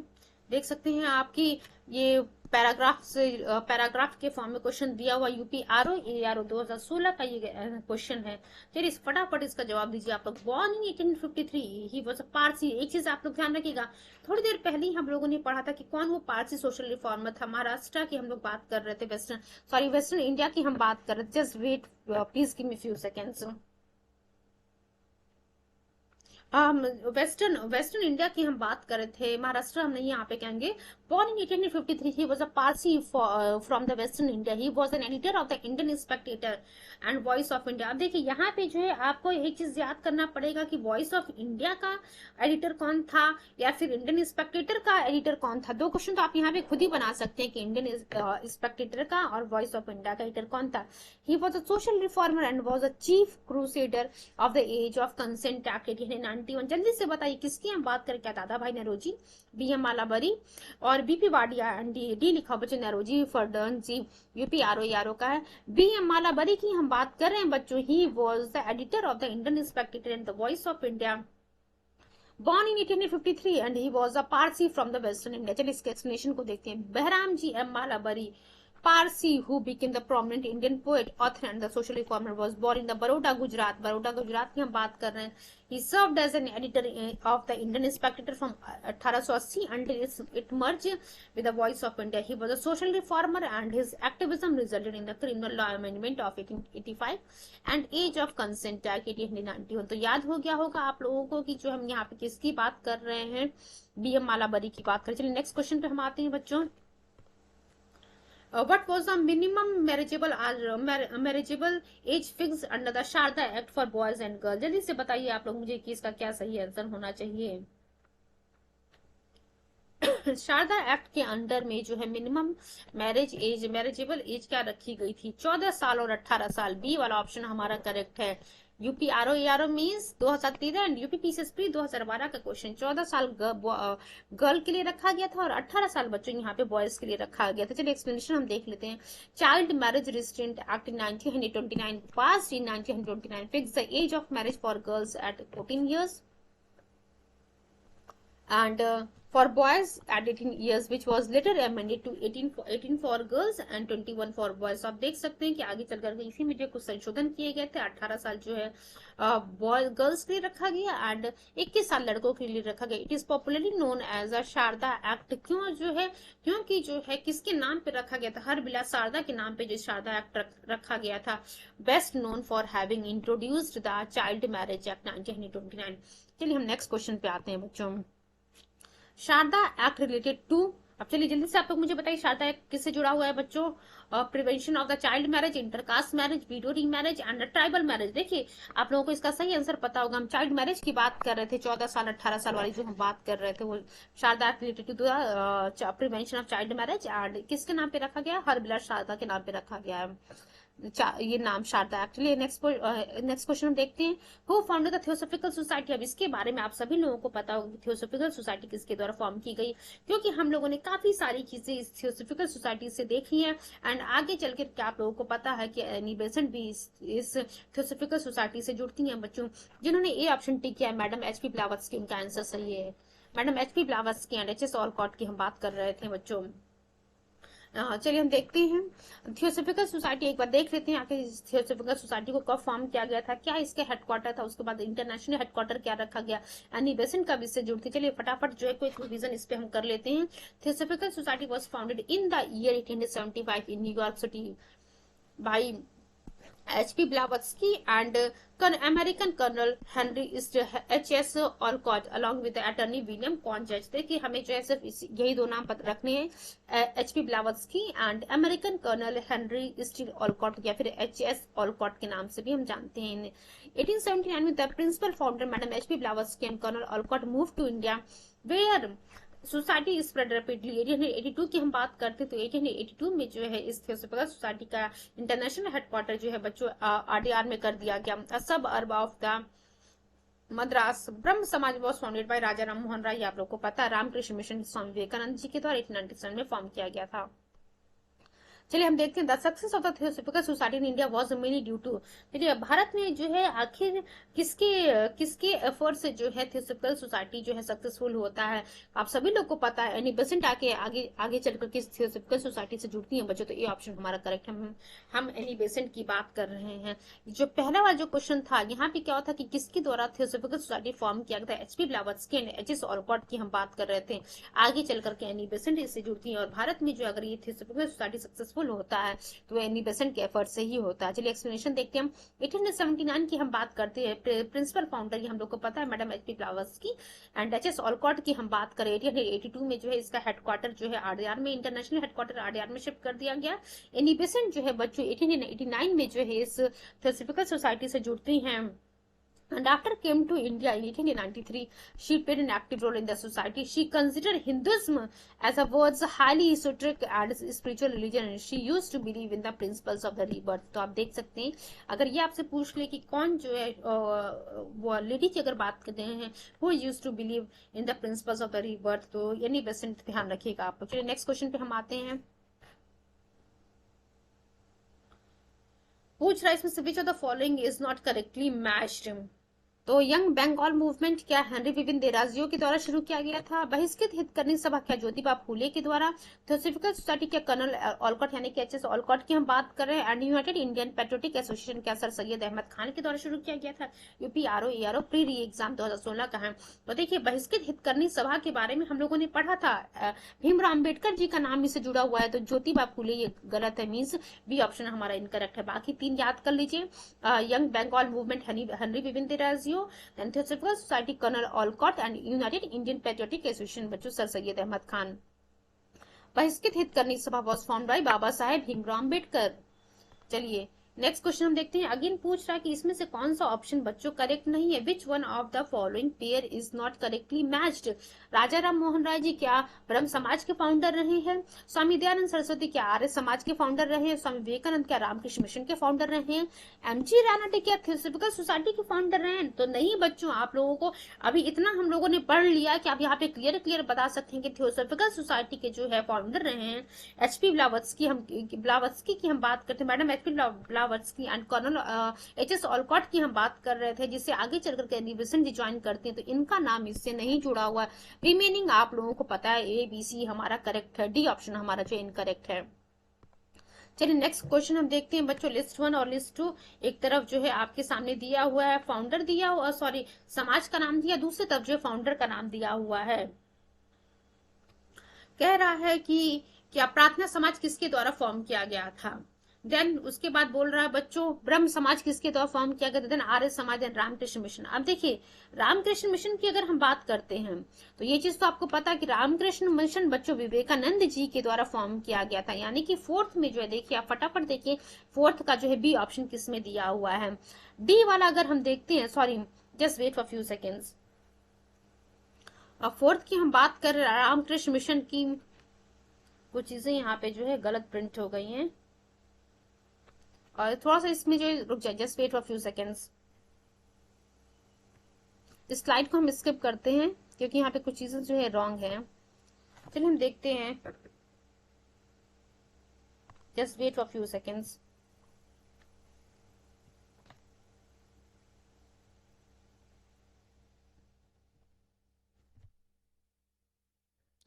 देख सकते हैं आपकी ये पैराग्राफ के फॉर्म में क्वेश्चन दिया हुआ यूपीआरओ एआरओ 2016 का ये क्वेश्चन है। चलिए फटाफट इसका जवाब दीजिए आप लोग। Born in 1853 he was a Parsi. एक चीज आप लोग ध्यान रखिएगा, थोड़ी देर पहले ही हम लोगों ने पढ़ा था कि कौन वो पारसी सोशल रिफॉर्मर था। महाराष्ट्र की हम लोग बात कर रहे थे, वेस्टर्न इंडिया की हम बात कर रहे थे। Just wait please give me few seconds. Western India की हम बात कर रहे थे, महाराष्ट्र हम नहीं यहाँ पे कहेंगे। Born in 1853, he was a Parsi from the Western India. He was an editor of the Indian Spectator and Voice of India. अब देखिए यहाँ पे जो है आपको एक चीज याद करना पड़ेगा कि वॉइस ऑफ इंडिया का एडिटर कौन था या फिर इंडियन स्पेक्टेटर का एडिटर कौन था। दो क्वेश्चन तो आप यहाँ पे खुद ही बना सकते हैं कि इंडियन स्पेक्टेटर का और वॉइस ऑफ इंडिया का एडिटर कौन था। He was a social reformer and was a chief crusader of the Age of Consent Act 1891। जल्दी से बताइए किसकी हम बात करें? क्या दादा भाई नौरोजी, B.M. मालाबरी और बीपी वाडिया एंड डी लिखा बच्चों नौरोजी फर्डन जी। यूपीआरओ का है। B.M. मालाबरी की हम बात कर रहे हैं बच्चों। He was the editor of the Indian Spectator and the voice of India. Born in 1853 and he was a Parsi from the Western India। चलिए इसके एक्सप्लेनेशन को देखते हैं। Behram ji M Malabari, Parsi who became the prominent Indian poet, author and the social reformer, was born in the Baroda, Gujarat। Baroda Gujarat की हम बात कर रहे हैं। He served as an editor of the Indian Spectator from 1880 until it merged with the Voice of India। He was a social reformer and his activism resulted in the Criminal Law Amendment of 1885 and Age of Consent Act 1891। तो याद हो गया होगा आप लोगों को कि जो हम यहाँ पे किसकी बात कर रहे हैं, B.M. मालाबरी की बात कर। चलिए नेक्स्ट क्वेश्चन पे हम आते हैं बच्चों। What was the minimum marriageable age fixed under the Sharda act for boys and girls? जल्दी से बताइए आप लोग मुझे कि इसका क्या सही आंसर होना चाहिए। शारदा एक्ट के अंडर में जो है मिनिमम मैरिजेबल एज क्या रखी गई थी? 14 साल और 18 साल। बी वाला ऑप्शन हमारा करेक्ट है। यूपीआरओ मीन्स 2013 एंड यूपीपीसीएसपी 2012 का क्वेश्चन 14 साल गर्ल के लिए रखा गया था और 18 साल बच्चों यहाँ पे बॉयज के लिए रखा गया था। चलिए एक्सप्लेनेशन हम देख लेते हैं। Child marriage restraint act 1929 passed in 1929 fix the age of marriage for girls at 14 years and for boys at 18 years which was later amended to 18 for girls and 21 for boys। आप देख सकते हैं कि आगे चलकर इसी में जो कुछ संशोधन किए गए थे। 18 साल जो है गर्ल्स के लिए रखा गया एंड 21 साल लड़कों के लिए रखा गया। It is popularly known as a Sharda act. क्यों जो है, क्योंकि जो है किसके नाम पे रखा गया था? हरबिलास शारदा के नाम पे जो शारदा एक्ट रखा गया था। Best known for having introduced the child marriage act 1929। चलिए हम नेक्स्ट क्वेश्चन पे आते हैं बच्चों। शारदा एक्ट रिलेटेड टू अब चलिए जल्दी से आप लोग मुझे बताइए शारदा किससे जुड़ा हुआ है बच्चों? Prevention of the child marriage, intercaste marriage, window remarriage and tribal marriage. देखिए आप लोगों को इसका सही आंसर पता होगा। हम चाइल्ड मैरिज की बात कर रहे थे, 14 साल 18 साल वाली जो हम बात कर रहे थे, वो Sharda related to the prevention of child marriage and किसके नाम पे रखा गया? हरबिलास शारदा के नाम पे रखा गया है ये नाम शारदा। एक्चुअली नेक्स्ट क्वेश्चन हम देखते हैं, who founded the theosophical society. अब इसके बारे में आप सभी लोगों को पता होगा कि थियोसॉफिकल सोसाइटी किसके द्वारा फॉर्म की गई, क्योंकि हम लोगों ने काफी सारी चीजें इस थियोसॉफिकल सोसाइटी से देखी हैं एंड आगे चल के क्या आप लोगों को पता है कि एनी बेसेंट भी इस थियोसॉफिकल सोसाइटी से जुड़ती हैं बच्चों। जिन्होंने ए ऑप्शन टिक किया है मैडम एच.पी. ब्लावत्स्की, उनका आंसर सही है। Madam H P. Blavatsky and HS. Olcott की हम बात कर रहे थे बच्चों। चलिए हम देखते हैं थियोसॉफिकल सोसाइटी एक बार देख लेते हैं आखिर थियोसॉफिकल सोसाइटी को कब फॉर्म किया गया था, क्या इसके हेडक्वार्टर था, उसके बाद इंटरनेशनल हेडक्वार्टर क्या रखा गया, एनी बेसेंट कब इससे जुड़ती। चलिए फटाफट जो है कोई रिवीजन इस पे हम कर लेते हैं। Theosophical society was founded in the year 1875 in New York city by H.P. Blavatsky and American Colonel Henry H.S. Olcott along with the attorney William Conn Judge। देखिए हमें जो है सिर्फ यही दो नाम रखने हैं, H.P. Blavatsky and American Colonel Henry Steele Olcott या फिर H.S. Olcott के नाम से भी हम जानते हैं। 1879 में the principal founder Madam H.P. Blavatsky and Colonel Olcott moved to India where society spread rapidly. 1882 की हम बात करते तो 1882 में जो है इस थियोसॉफिकल सोसाइटी का इंटरनेशनल हेडक्वार्टर जो है बच्चों आरडीआर में कर दिया गया। सब अर्ब ऑफ द मद्रास ब्रह्म समाज वॉज फाउंडेड बाय राजा राम मोहन राय। आप लोग को पता है रामकृष्ण मिशन स्वामी विवेकानंद जी के द्वारा 1897 में फॉर्म किया गया था। चलिए हम देखते हैं the success of the theosophical society in India was mainly due to. देखिए भारत में जो है आखिर किसके एफर्ट से जो है थियोसॉफिकल सोसाइटी जो है सक्सेसफुल होता है। आप सभी लोग को पता है एनी बेसेंट आके आगे चलकर किस थियोसॉफिकल सोसाइटी से जुड़ती है बच्चों, तो ये ऑप्शन हमारा करेक्ट है। हम एनी बेसेंट की बात कर रहे हैं। जो पहला वाला जो क्वेश्चन था यहाँ पे क्या होता कि किसके द्वारा थियोसॉफिकल सोसाइटी फॉर्म किया गया था? HP. Blavatsky and HS. Olcott की हम बात कर रहे थे। आगे चलकर के एनी बेसेंट इससे जुड़ती है और भारत में जो अगर ये थियोसॉफिकल सोसाइटी सक्सेसफुल होता है तो एनी बेसेंट के एफर्ट से ही होता है। चलिए एक्सप्लेनेशन देखते हैं हम। 1879 की हम बात करते हैं, प्रिंसिपल फाउंडर हम लोग को पता है madam H P. Blavatsky and HS. Olcott की हम बात करें 1882 में जो है इसका हेडक्वार्टर जो है आरडीआर में, इंटरनेशनल हेडक्वार्टर आरडीआर में शिफ्ट कर दिया गया। एनी बेसेंट जो है बच्चों 1889 में जो है इस थियोसॉफिकल सोसाइटी से जुड़ती हैं and after came to India in 1893 she played an active role in the society. She considered Hinduism as a world's highly esoteric and spiritual religion and she used to believe in the principles of the rebirth। तो आप देख सकते हैं अगर ये आपसे पूछ ले कि कौन जो है वो लेडी की अगर बात करते हैं who used to believe in the principles of the rebirth, तो यानी बेसेंट ध्यान रखिएगा आप। चलिए नेक्स्ट क्वेश्चन पे हम आते हैं। पूछ रहा है इसमें से विच of the following is not correctly matched. तो यंग बंगाल मूवमेंट क्या हेनरी विविन देराजियो के द्वारा शुरू किया गया था? बहिष्कृत हितकर्मी सभा क्या ज्योतिबा फूले के द्वारा? थियोसॉफिकल सोसाइटी क्या कर्नल ऑलकॉट यानी कि एच.एस. ऑलकॉट की हम बात कर रहे हैं। And United Indian patriotic association क्या सर सैयद अहमद खान के द्वारा शुरू किया गया था? यूपीआरओ एआरओ प्री री एग्जाम 2016 का है। तो देखिए बहिष्कृत हितकर्मी सभा के बारे में हम लोगों ने पढ़ा था, भीमराव अम्बेडकर जी का नाम इससे जुड़ा हुआ है, तो ज्योतिबा फूले ये गलत है, मीन्स बी ऑप्शन हमारा इनकरेक्ट है। बाकी तीन याद कर लीजिए, young Bengal movement Henry Vivian Derozio, theosophical society colonel Olcott and United Indian patriotic association बच्चों sir Syed Ahmad Khan. Bahishkrit Hitakarini Sabha was formed by Baba Saheb Bhimrao Ambedkar. चलिए नेक्स्ट क्वेश्चन हम देखते हैं। अगेन पूछ रहा है कि इसमें से कौन सा ऑप्शन बच्चों करेक्ट नहीं है। Which one of the following pair is not correctly matched. Raja Ram Mohan Roy ji क्या ब्रह्म समाज के फाउंडर रहे हैं? स्वामी दयानंद सरस्वती क्या आर्य समाज के फाउंडर रहे हैं? स्वामी विवेकानंद क्या रामकृष्ण मिशन के फाउंडर रहे हैं? एम.जी. रानडे क्या थियोसॉफिकल सोसाइटी के फाउंडर रहे हैं? तो नहीं बच्चों, आप लोगों को अभी इतना हम लोगों ने पढ़ लिया कि आप यहाँ पे क्लियर बता सकते हैं कि थियोसॉफिकल सोसाइटी के जो है फाउंडर रहे हैं एच.पी. ब्लावत्स्की की हम बात करते हैं, madam H P. Blavatsky and colonel H S. Olcott की हम बात कर रहे थे, जिससे आगे चलकर के एनी बेसेंट ज्वाइन करते हैं, तो इनका नाम इससे नहीं जुड़ा हुआ है। रिमेनिंग आप लोगों को पता है ए बी सी हमारा करेक्ट है, डी ऑप्शन हमारा जो इनकरेक्ट है। चलिए नेक्स्ट क्वेश्चन हम देखते हैं बच्चों। लिस्ट 1 और लिस्ट 2 एक तरफ जो है आपके सामने दिया हुआ है फाउंडर दिया हुआ, सॉरी समाज का नाम दिया, दूसरी तरफ जो है फाउंडर का नाम दिया हुआ है। कह रहा है कि क्या प्रार्थना समाज किसके द्वारा फॉर्म किया गया था? देन उसके बाद बोल रहा है बच्चों ब्रह्म समाज किसके द्वारा फॉर्म किया गया था, then Arya Samaj, then Ramakrishna mission. अब देखिए रामकृष्ण मिशन की अगर हम बात करते हैं तो ये चीज तो आपको पता है कि रामकृष्ण मिशन बच्चों विवेकानंद जी के द्वारा फॉर्म किया गया था, यानी कि फोर्थ में जो है देखिए आप फटाफट देखिए फोर्थ का जो है बी ऑप्शन किस में दिया हुआ है। डी वाला अगर हम देखते हैं, sorry just wait for few seconds, अब फोर्थ की हम बात कर रहे हैं रामकृष्ण मिशन की, कुछ चीजें यहाँ पे जो है गलत प्रिंट हो गई हैं और थोड़ा सा इसमें जो रुक जाए, just wait for few seconds. इस स्लाइड को हम स्किप करते हैं क्योंकि यहाँ पे कुछ चीजें जो है रॉन्ग है। चलिए हम देखते हैं, just wait for few seconds.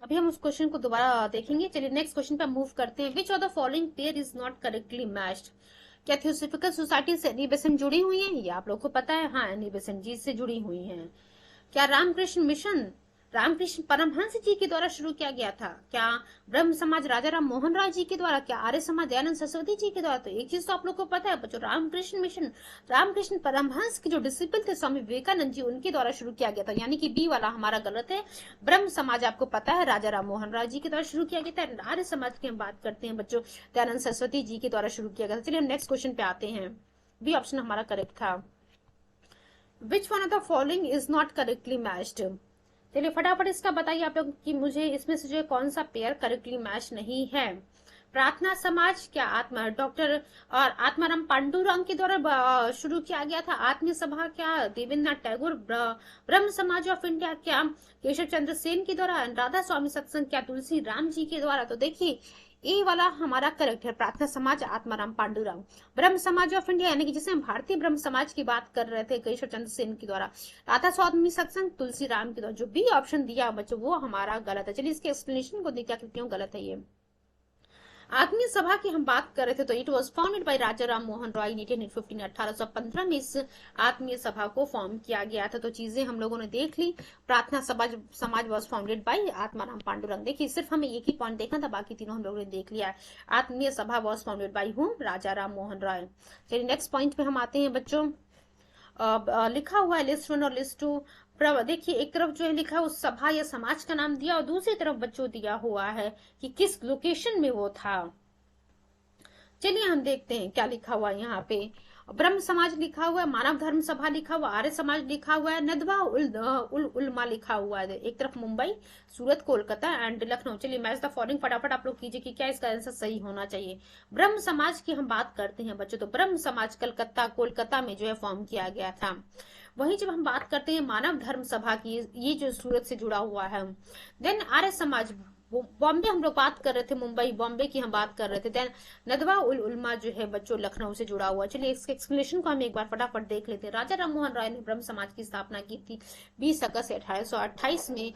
अभी हम उस क्वेश्चन को दोबारा देखेंगे। चलिए नेक्स्ट क्वेश्चन पे मूव करते हैं। विच of the following pair is not correctly matched? क्या थियोसॉफिकल सोसाइटी से एनी बेसेंट जुड़ी हुई है? ये आप लोग को पता है, हाँ एनी बेसेंट जी से जुड़ी हुई है। क्या रामकृष्ण मिशन रामकृष्ण परमहंस जी के द्वारा शुरू किया गया था? क्या ब्रह्म समाज राजा राम मोहन राय जी के द्वारा? क्या आर्य समाज दयानंद सरस्वती जी के द्वारा? तो एक चीज तो आप लोग को पता है बच्चों, रामकृष्ण मिशन रामकृष्ण परमहंस के जो डिसिपल थे स्वामी विवेकानंद जी, उनके द्वारा शुरू किया गया था, यानी कि बी वाला हमारा गलत है। ब्रह्म समाज आपको पता है राजा राम मोहन राय जी के द्वारा शुरू किया गया था। आर्य समाज की हम बात करते हैं बच्चों, दयानंद सरस्वती जी के द्वारा शुरू किया गया था। चलिए हम नेक्स्ट क्वेश्चन पे आते हैं। बी ऑप्शन हमारा करेक्ट था। विच one of the following is not correctly matched? चलिए फटाफट इसका बताइए आप लोग कि मुझे इसमें से जो कौन सा पेयर करेक्टली मैच नहीं है। प्रार्थना समाज क्या आत्मा डॉक्टर और आत्माराम पांडुरंग के द्वारा शुरू किया गया था? आत्मीय सभा क्या देवेंद्रनाथ टैगोर ब्रह्म समाज ऑफ इंडिया क्या केशव चंद्र सेन के द्वारा? राधा स्वामी सत्संग क्या तुलसी राम जी के द्वारा? तो देखिए ए वाला हमारा करेक्ट है, प्रार्थना समाज आत्माराम पांडुरंग। ब्रह्म समाज ऑफ इंडिया यानी कि जिसे हम भारतीय ब्रह्म समाज की बात कर रहे थे केशव चंद्र सेन के द्वारा, राधा स्वामी सत्संग तुलसी राम के द्वारा। जो बी ऑप्शन दिया बच्चों वो हमारा गलत है। चलिए इसके एक्सप्लेनेशन को देखिए क्यों गलत है ये। आत्मीय सभा की हम बात कर रहे थे तो इट वॉज फाउंडेड बाय राजा राम मोहन रॉय 1815 1815 में इस आत्मीय सभा को फॉर्म किया गया था। तो चीजें हम लोगों ने देख ली। प्रार्थना समाज was founded by Atmaram Pandurang. देखिए सिर्फ हमें एक ही पॉइंट देखना था, बाकी तीनों हम लोगों ने देख लिया है। आत्मीय सभा वॉज फाउंडेड बाय हूँ राजा राम मोहन रॉय। चलिए नेक्स्ट पॉइंट पे हम आते हैं बच्चों। लिखा हुआ है लिस्ट 1 और लिस्ट 2। देखिए एक तरफ जो है लिखा है उस सभा या समाज का नाम दिया और दूसरी तरफ बच्चों दिया हुआ है कि किस लोकेशन में वो था। चलिए हम देखते हैं क्या लिखा हुआ है यहाँ पे। ब्रह्म समाज लिखा हुआ है, मानव धर्म सभा लिखा हुआ, आर्य समाज लिखा हुआ है, नदवा उलमा लिखा हुआ है। एक तरफ मुंबई, सूरत, कोलकाता एंड लखनऊ। चलिए मैच द फॉलोइंग फटाफट आप लोग कीजिए कि क्या इसका आंसर सही होना चाहिए। ब्रह्म समाज की हम बात करते हैं बच्चों तो ब्रह्म समाज कलकत्ता कोलकाता में जो है फॉर्म किया गया था। वहीं जब हम बात करते हैं मानव धर्म सभा की, ये जो सूरत से जुड़ा हुआ है। देन आर्य समाज बॉम्बे हम लोग बात कर रहे थे, मुंबई बॉम्बे की हम बात कर रहे थे। देन नदवा उल उलमा जो है बच्चों लखनऊ से जुड़ा हुआ। चलिए इसके एक्सप्लेनेशन को हम एक बार फटाफट देख लेते हैं। राजा राम मोहन राय ने ब्रह्म समाज की स्थापना की थी 20 अगस्त 1828 में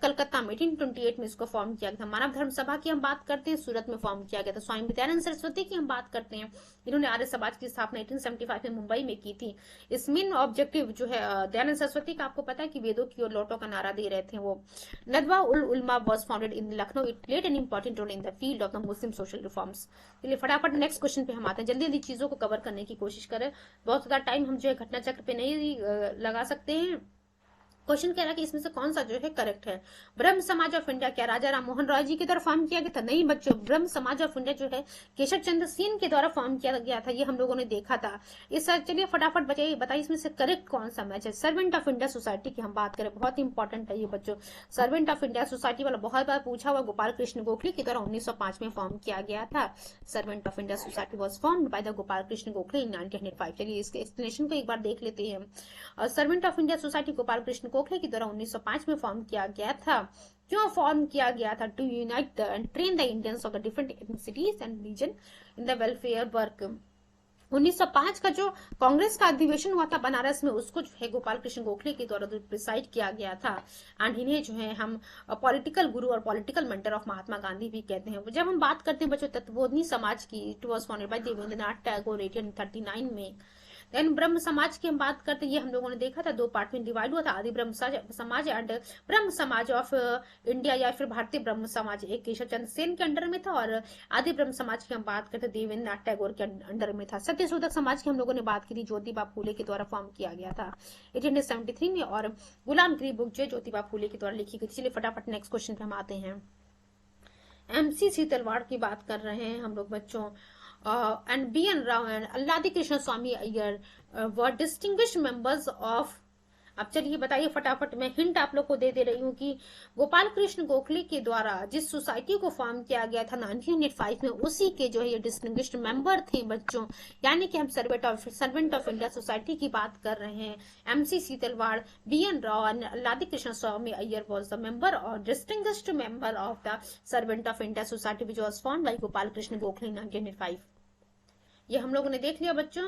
कलकत्ता में। 1828 में इसको फॉर्म किया गया था। मानव धर्म सभा की हम बात करते हैं, सूरत में फॉर्म किया गया था। स्वामी दयानंद सरस्वती की हम बात करते हैं, इन्होंने आर्य समाज की स्थापना 1875 में मुंबई में की थी। इस मेन ऑब्जेक्टिव जो है दयानंद सरस्वती का आपको पता है कि वेदों की ओर लौटो का नारा दे रहे थे वो। Nadwa ul Ulama was founded in Lucknow, it played an important role in the field of the Muslim social reforms. चलिए फटाफट नेक्स्ट क्वेश्चन पे हम आते हैं, जल्दी जल्दी चीजों को कवर करने की कोशिश करें। बहुत ज्यादा टाइम हम जो है घटना चक्र पे नहीं लगा सकते हैं। क्वेश्चन कह रहा है कि इसमें से कौन सा जो है करेक्ट है। ब्रह्म समाज ऑफ इंडिया क्या राजा राम मोहन रॉय जी के द्वारा फॉर्म किया गया था? नहीं बच्चों, ब्रह्म समाज ऑफ इंडिया जो है केशव चंद्र सेन के द्वारा फॉर्म किया गया था, ये हम लोगों ने देखा था। इस चलिए फटाफट बताइए इसमें से करेक्ट कौन सा मैच है। सर्वेंट ऑफ इंडिया सोसाइटी की हम बात करें, बहुत इंपॉर्टेंट है ये बच्चों। सर्वेंट ऑफ इंडिया सोसाइटी वाला बहुत बार पूछा हुआ, गोपाल कृष्ण गोखले के द्वारा 1905 में फॉर्म किया गया था। Servant of India society was formed by the Gopal Krishna Gokhale in 1905। चलिए इसके एक्सप्लेनेशन को एक बार देख लेते हैं। Servant of India society Gopal Krishna Gokhale के द्वारा 1905 में फॉर्म किया गया था। क्यों फॉर्म किया गया था? To unite and train the Indians of the different ethnicities and region in the welfare work. 1905 का जो कांग्रेस का अधिवेशन हुआ था बनारस में, उसको जो है गोपाल कृष्ण गोखले के द्वारा प्रिसाइड किया गया था। एंड इन्हें जो है हम पॉलिटिकल गुरु और political mentor of Mahatma Gandhi भी कहते हैं। जब हम बात करते हैं बच्चों तत्वबोधनी समाज की, it was founded by Debendranath Tagore 1839 में। देन ब्रह्म समाज की हम बात करते हैं, ये हम लोगों ने देखा था 2 पार्ट में डिवाइड हुआ था, आदि ब्रह्म समाज एंड ब्रह्म समाज ऑफ इंडिया या फिर भारतीय ब्रह्म समाज एक केशव चंद्र सेन के अंडर में था, और आदि ब्रह्म समाज की हम बात करते देवेंद्र टैगोर के अंडर में था। सत्यशोधक समाज की हम लोगों ने बात की थी, ज्योतिबा फूले के द्वारा फॉर्म किया गया था 1873 में, और गुलामगिरी बुक जो ज्योतिबा फूले के द्वारा लिखी गई। चलिए फटाफट नेक्स्ट क्वेश्चन पे हम आते हैं। MC सीतलवाड़ की बात कर रहे हैं हम लोग बच्चों, and BN Rao and Alladi Krishnaswamy Iyer were distinguished members of. अब चलिए बताइए फटाफट, मैं हिंट आप लोग को दे रही हूँ कि गोपाल कृष्ण गोखले के द्वारा जिस सोसाइटी को फॉर्म किया गया था 1905 में, उसी के जो है ये डिस्टिंग्विश्ड मेंबर थे बच्चों, यानी कि हम सर्वेंट ऑफ इंडिया सोसाइटी की बात कर रहे हैं। MC Setalvad, BN Rao and Alladi Krishnaswamy Iyer was the member और distinguished member of the servant of India society which was form by Gopal Krishna Gokhale 1905। ये हम लोगों ने देख लिया बच्चों,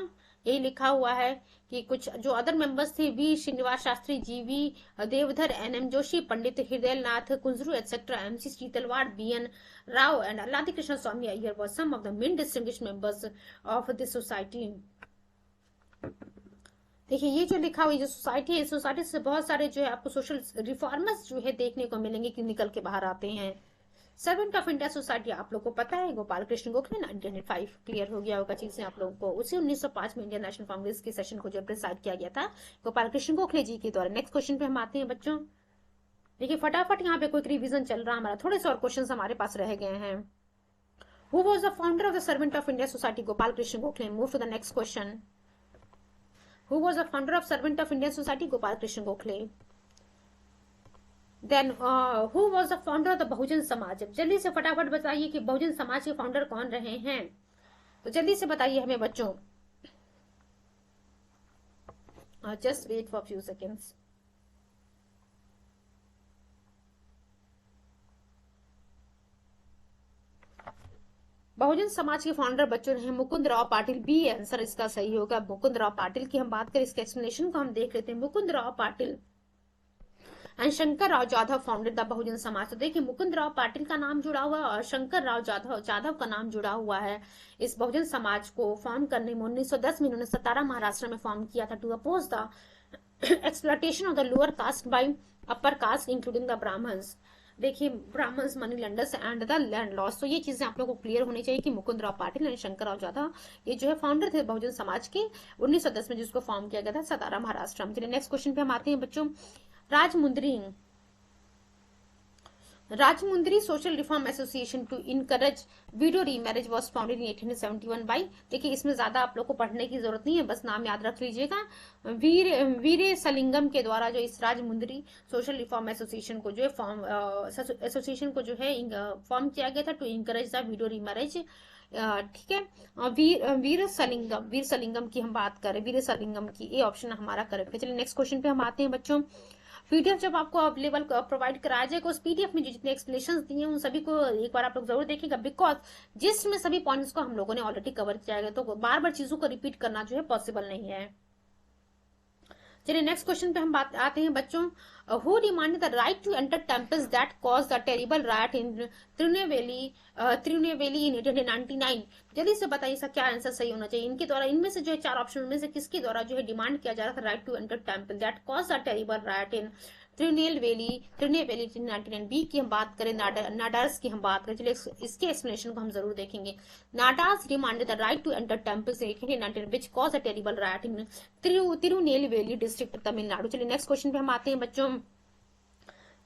यही लिखा हुआ है कि कुछ जो अदर मेंबर्स थे, वी Srinivasa Sastri, GV Deodhar, NM Joshi, Pandit Hriday Nath Kunzru etcetera, MC Setalvad, BN Rao and Alladi Krishnaswamy Iyer were some of the main distinguished members of this society. देखिए ये जो लिखा हुआ जो सोसाइटी है, सोसाइटी से बहुत सारे जो है आपको सोशल रिफॉर्मर्स जो है देखने को मिलेंगे कि निकल के बाहर आते हैं। सर्वेंट ऑफ इंडिया सोसाइटी आप लोग को पता है, गोपाल कृष्ण गोखले 1905, क्लियर हो गया होगा चीजें आप लोगों को। उसी 1905 में इंडियन नेशनल कांग्रेस के सेशन को जो डिसाइड किया गया था गोपाल कृष्ण गोखले जी के द्वारा। नेक्स्ट क्वेश्चन पे हम आते हैं बच्चों। देखिए फटाफट यहाँ पे कोई रिवीजन चल रहा है हमारा, थोड़े से और क्वेश्चन हमारे पास रह गए हैं। Who was the founder of the servant of India society? Gopal Krishna Gokhale. Move to the next question. Who was the founder of servant of India society? Gopal Krishna Gokhale. Then who was the founder of the Bahujan Samaj? जल्दी से फटाफट बताइए कि बहुजन समाज के founder कौन रहे हैं, तो जल्दी से बताइए हमें बच्चों। Just wait for few seconds. Bahujan Samaj के फाउंडर बच्चों रहे मुकुंद राव पाटिल। बी आंसर इसका सही होगा, मुकुंद राव पाटिल की हम बात करें, इसके एक्सप्लेनेशन को हम देख लेते हैं। Mukund Rao Patil and Shankar Rao Jadhav founded the Bahujan Samaj. तो देखिए मुकुंद राव पाटिल का नाम जुड़ा हुआ है और शंकर राव जाधव का नाम जुड़ा हुआ है इस बहुजन समाज को फॉर्म करने में। 1910 में इन्होंने सतारा महाराष्ट्र में फॉर्म किया था, to oppose the exploitation of the lower caste by upper caste including the Brahmins. देखिए Brahmins, money lenders and the landlords. तो ये चीजें आप लोगों को क्लियर होनी चाहिए कि मुकुंद राव पाटिल एंड शंकर राव जाधव ये जो है फाउंडर थे बहुजन समाज के 1910 में, जिसको फॉर्म किया गया था सतारा महाराष्ट्र में। चलिए नेक्स्ट क्वेश्चन पे हम आते हैं बच्चों। Rajahmundry social reform association to encourage widow remarriage was founded in 1871 by. देखिए इसमें ज्यादा आप लोग को पढ़ने की जरूरत नहीं है, बस नाम याद रख लीजिएगा। वीरे सलिंगम के द्वारा जो इस राजमुंद्री सोशल रिफॉर्म एसोसिएशन को जो है एसोसिएशन को जो है फॉर्म किया गया था to encourage the widow remarriage. ठीक है, वीर सलिंगम की हम बात करें, वीर सलिंगम की, ये ऑप्शन हमारा करेक्ट है। चलिए नेक्स्ट क्वेश्चन पे हम आते हैं बच्चों। PDF जब आपको अवेलेबल प्रोवाइड कराया जाएगा, उस PDF में जो जितने एक्सप्लेनेशन दिए हैं उन सभी को एक बार आप लोग जरूर देखिएगा, बिकॉज जिसमें सभी पॉइंट्स को हम लोगों ने ऑलरेडी कवर किया है, तो बार बार चीजों को रिपीट करना जो है पॉसिबल नहीं है। चलिए नेक्स्ट क्वेश्चन पे हम बात आते हैं बच्चों। Who demanded the right to enter temples that cause the terrible riot in Tirunelveli in 1899? जल्दी से बताइए इसका क्या आंसर सही होना चाहिए। इनके द्वारा, इनमें से जो है 4 ऑप्शन में से किसके द्वारा जो है डिमांड किया जा रहा था right to enter temple that cause the terrible riot in Tirunelveli 1999? B की हम बात करें, नाडार्स की हम बात करें। चलिए इसके एक्सप्लेनेशन को हम जरूर देखेंगे। Nadars demanded the right to enter temples in 1899 which cause a terrible riot in Tirunelveli district Tamil Nadu. चलिए नेक्स्ट क्वेश्चन पे हम आते हैं बच्चों।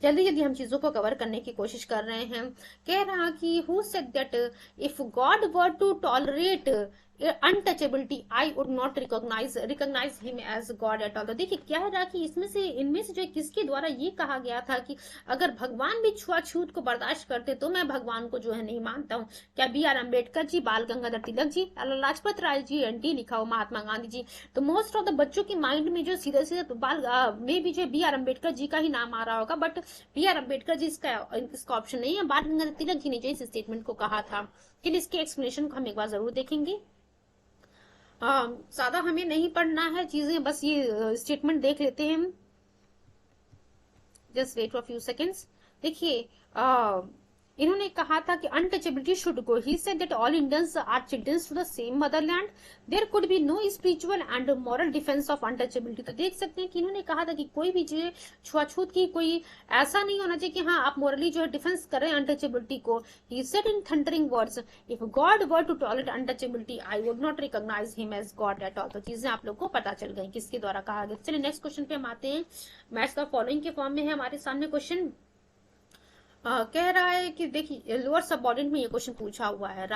जल्दी जल्दी हम चीजों को कवर करने की कोशिश कर रहे हैं। कह रहा कि who said that if God were to tolerate untouchability I would not recognise him as God at all. तो देखिए क्या है रहा कि इनमें से जो किसके द्वारा ये कहा गया था कि अगर भगवान भी छुआछूत को बर्दाश्त करते तो मैं भगवान को जो है नहीं मानता हूँ। क्या BR अम्बेडकर जी, बाल गंगाधर तिलक जी, लाला लाजपत राय जी, NT लिखा हो, महात्मा गांधी जी? तो मोस्ट ऑफ द बच्चों के माइंड में जो सीधे सीधे में भी जो BR अम्बेडकर जी का ही नाम आ रहा होगा, बट BR अम्बेडकर जी इसका ऑप्शन नहीं है। बाल गंगाधर तिलक जी ने जो इस स्टेटमेंट को कहा था। फिर इसके एक्सप्लेनेशन को हम एक बार जरूर देखेंगे। ज्यादा हमें नहीं पढ़ना है चीजें, बस ये स्टेटमेंट देख लेते हैं हम। Just wait for few seconds. देखिए इन्होंने कहा था कि untouchability should go. He said that all Indians are children to the same motherland, there could be no spiritual and moral defence of untouchability. तो देख सकते हैं कि इन्होंने कहा था कि कोई भी चीज छुआछूत की कोई ऐसा नहीं होना चाहिए कि हाँ आप मॉरली जो है डिफेंस करें अनटचेबिलिटी को। He said in thundering words, if God were to tolerate untouchability I would not recognise him as God at all. तो चीजें आप लोग को पता चल गई किसके द्वारा कहा गया। चलिए नेक्स्ट क्वेश्चन पे हम आते हैं। मैथ्स का फॉलोइंग के फॉर्म में है हमारे सामने क्वेश्चन। कह रहा है कि देखिए लोअर सबऑर्डिनेट में ये क्वेश्चन पूछा हुआ है।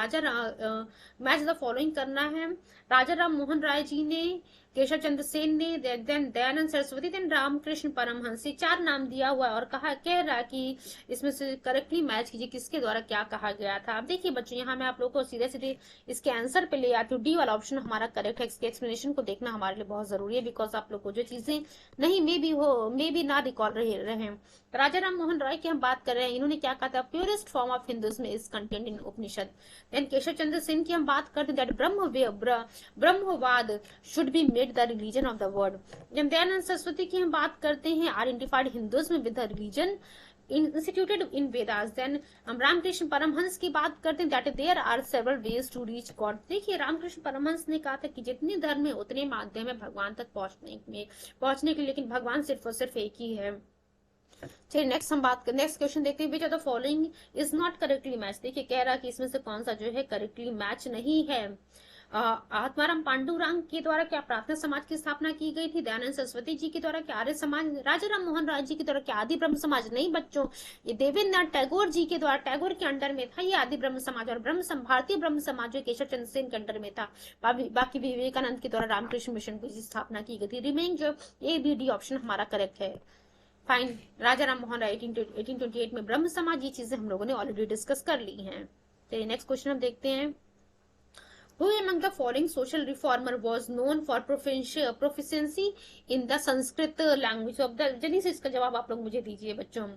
मैच द फॉलोइंग करना है। राजा राम मोहन राय जी ने, केशव चंद्र सेन ने, देन दयानंद सरस्वती, देन रामकृष्ण परमहंस, ये 4 नाम दिया हुआ है और कह रहा है कि इसमें से करेक्टली मैच कीजिए किसके द्वारा क्या कहा गया था। अब देखिए बच्चों यहाँ मैं आप लोगों को सीधे सीधे इसके आंसर पे ले आती हूँ। डी वाला ऑप्शन हमारा करेक्ट है। इसके एक्सप्लेनेशन को देखना हमारे लिए बहुत जरूरी है, बिकॉज आप लोग को जो चीजें नहीं मे भी ना रिकॉल रहे। राजा राम मोहन राय की हम बात कर रहे हैं, इन्होंने क्या कहा था, purest form of Hinduism is content in Upanishad. Then Keshav Chandra Sen की हम बात करते हैं, that Brahmavad should be made the religion of the world. Then Dayanand Saraswati की हम बात करते हैं, identified Hinduism with the religion instituted in Vedas. Then हम रामकृष्ण परमहंस की बात करते हैं, that there are several ways to reach God. देखिए रामकृष्ण परमहंस ने कहा था कि जितने धर्म है उतने माध्यम है भगवान तक पहुंचने के, लेकिन भगवान सिर्फ और सिर्फ एक ही है। चलिए नेक्स्ट क्वेश्चन देखते हैं, विच of the following is not correctly match. देखिए कह रहा है कि इसमें से कौन सा जो है करेक्टली मैच नहीं है। आत्माराम पांडुरंग के द्वारा क्या प्रार्थना समाज की स्थापना की गई थी। दयानंद सरस्वती जी के द्वारा क्या आर्य समाज। राजा राम मोहन राय जी के द्वारा क्या आदि ब्रह्म समाज। नहीं बच्चों, ये देवेंद्रनाथ टैगोर जी के द्वारा, टैगोर के अंडर में था ये आदि ब्रह्म समाज, और भारतीय ब्रह्म समाज जो केशव चंद्र सेन के अंडर में था। बाकी विवेकानंद के द्वारा रामकृष्ण मिशन की स्थापना की गई थी। रिमेनिंग जो ए बी डी ऑप्शन हमारा करेक्ट है। फाइन। राजा राम मोहन राय 1828 में ब्रह्म समाज, ये चीजें हम लोगों ने ऑलरेडी डिस्कस कर ली हैं। तो नेक्स्ट क्वेश्चन हम देखते हैं, Who among the following social reformer was known for proficiency in the Sanskrit language of the। जल्दी से इसका जवाब आप लोग मुझे दीजिए बच्चों।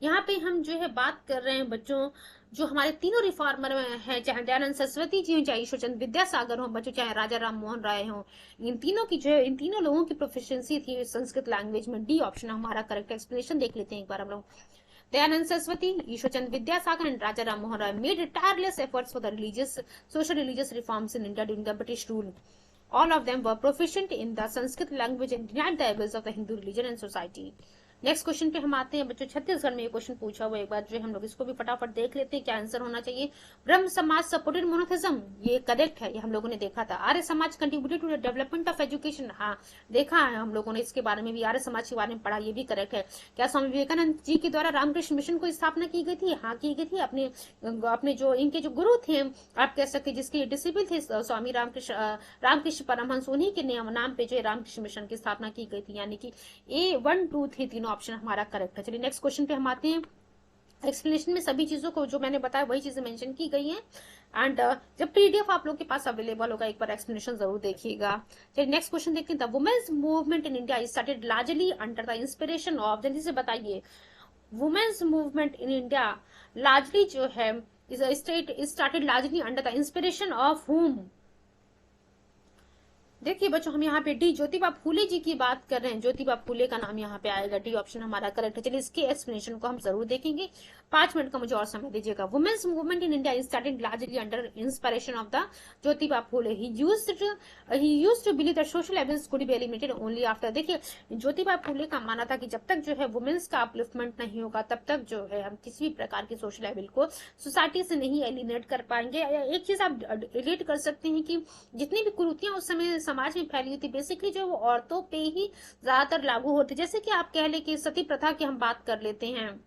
यहाँ पे हम जो है बात कर रहे हैं बच्चों, जो हमारे तीनों रिफॉर्मर हैं, चाहे दयानंद सरस्वती जी हो, चाहे ईश्वरचंद्र विद्यासागर हो बच्चों, चाहे राजा राम मोहन राय हो, इन तीनों लोगों की प्रोफिशिएंसी थी संस्कृत लैंग्वेज में। डी ऑप्शन हमारा करेक्ट। एक्सप्लेनेशन देख लेते हैं एक बार हम लोग। Dayanand Saraswati, Ishwar Chandra Vidyasagar and Raja Ram Mohan Roy made tireless efforts for the social religious reforms in India during the British rule. All of them were proficient in the Sanskrit language and denied the evils of the Hindu religion and society. Next question पे हम आते हैं बच्चों। छत्तीसगढ़ में ये question पूछा हुआ, एक बार जो हम लोग इसको भी फटाफट देख लेते हैं क्या आंसर होना चाहिए। ब्रह्म समाज सपोर्टेड मोनोथिज्म, ये करेक्ट है, ये हम लोगों ने देखा था। Arya Samaj contributed to the development of education, हाँ देखा है हम लोगों ने, इसके बारे में भी आर्य समाज के बारे में पढ़ा, ये भी करेक्ट है। क्या स्वामी विवेकानंद जी के द्वारा रामकृष्ण मिशन को स्थापना की गई थी। हाँ की गई थी। अपने जो इनके जो गुरु थे आप कह सकते हैं, जिसके डिसिपल थे स्वामी रामकृष्ण परमहंस, उन्हीं के नाम पे जो रामकृष्ण मिशन की स्थापना की गई थी। यानी कि A 1 2 3 तीनों ऑप्शन हमारा करेक्ट है। चलिए नेक्स्ट क्वेश्चन पे हम आते हैं। एक्सप्लेनेशन में सभी चीजों को जो मैंने बताया वही चीजें मेंशन की गई हैं। एंड जब पीडीएफ आप लोग के पास अवेलेबल होगा एक बार एक्सप्लेनेशन जरूर देखिएगा। चलिए नेक्स्ट क्वेश्चन देखते हैं। The women's movement in India started largely under the inspiration of, जल्दी से बताइए, women's movement in India largely जो है started largely under the inspiration of whom. देखिए बच्चों हम यहाँ पे डी ज्योतिबा फूले जी की बात कर रहे हैं, ज्योतिबा फूले का नाम यहाँ पे आएगा। डी ऑप्शन हमारा करेक्ट है। चलिए इसके एक्सप्लेनेशन को हम जरूर देखेंगे। 5 मिनट का मुझे और समय दीजिएगा। Women's movement in India started largely under inspiration of the Jyotiba Phule. He used to believe that social evils could be eliminated only after. देखिए ज्योतिबा फूले का मानना था कि जब तक जो है वुमेन्स का अपलिफ्टमेंट नहीं होगा तब तक जो है हम किसी भी प्रकार की सोशल एविल को सोसाइटी से नहीं एलिमिनेट कर पाएंगे। एक चीज आप रिलेट कर सकते हैं कि जितनी भी कुरीतियां उस समय समाज में फैली हुई थी बेसिकली जो वो औरतों पे ही ज्यादातर लागू होती। जैसे कि आप कह ले कि सती प्रथा की हम बात कर लेते हैं,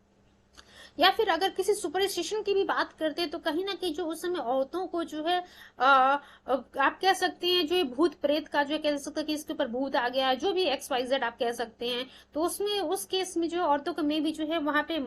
या फिर अगर किसी सुपरस्टिशन की भी बात करते हैं तो कहीं ना कहीं जो उस समय औरतों को जो है आप कह सकते हैं जो भूत प्रेत का जो कह सकते हैं कि इसके ऊपर भूत आ गया, जो भी XYZ आप कह सकते हैं, तो उसमें उस केस में जो औरतों को में भी जो है वहां पे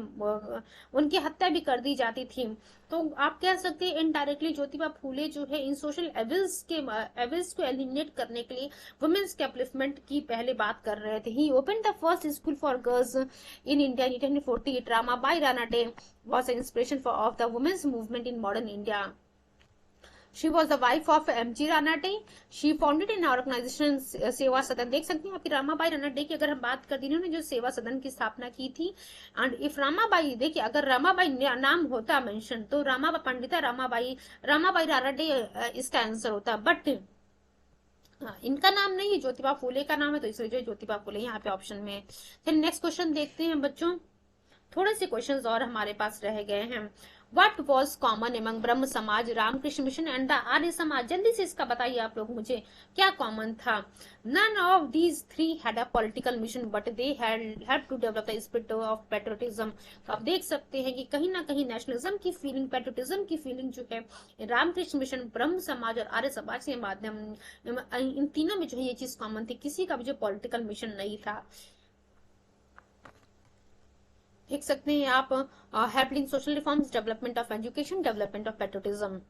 उनकी हत्या भी कर दी जाती थी। तो आप कह सकते हैं इनडायरेक्टली ज्योतिबा फूले जो है इन सोशल एविल्स को एलिमिनेट करने के लिए वुमेन्स के अपलिफ्टमेंट की पहले बात कर रहे थे। He open the first school for girls in India in 1848। Ramabai Ranade was an inspiration of the women's movement in modern India. She was the wife of MG Ranade. She founded an organisation Seva Sadan. देख सकते हैं आपकी रामाबाई रानाडे की अगर हम बात करते हैं, इन्होंने जो सेवा सदन की स्थापना की थी। एंड इफ रामाबाई, देखिए अगर रामाबाई नाम होता मेंशन तो पंडिता रामाबाई रानाडे इसका आंसर होता, बट इनका नाम नहीं है, ज्योतिबा फूले का नाम है, तो इसलिए जो ज्योतिबा फूले यहाँ पे ऑप्शन में है। फिर नेक्स्ट क्वेश्चन देखते हैं बच्चों, थोड़े से क्वेश्चंस और हमारे पास रह गए हैं। What was common among ब्रह्म समाज, Ramakrishna mission and the Arya Samaj? जल्दी से इसका बताइए आप लोग मुझे, क्या कॉमन था? None of these three had a political mission, but they had helped to develop the spirit of patriotism. तो आप देख सकते हैं कि कहीं ना कहीं नेशनलिज्म की फीलिंग, पेट्रियोटिज्म की फीलिंग जो है रामकृष्ण मिशन, ब्रह्म समाज और आर्य समाज के माध्यम, इन तीनों में जो है ये चीज कॉमन थी, किसी का भी जो पॉलिटिकल मिशन नहीं था। देख सकते हैं आप, helping social reforms, development of education, development of patriotism.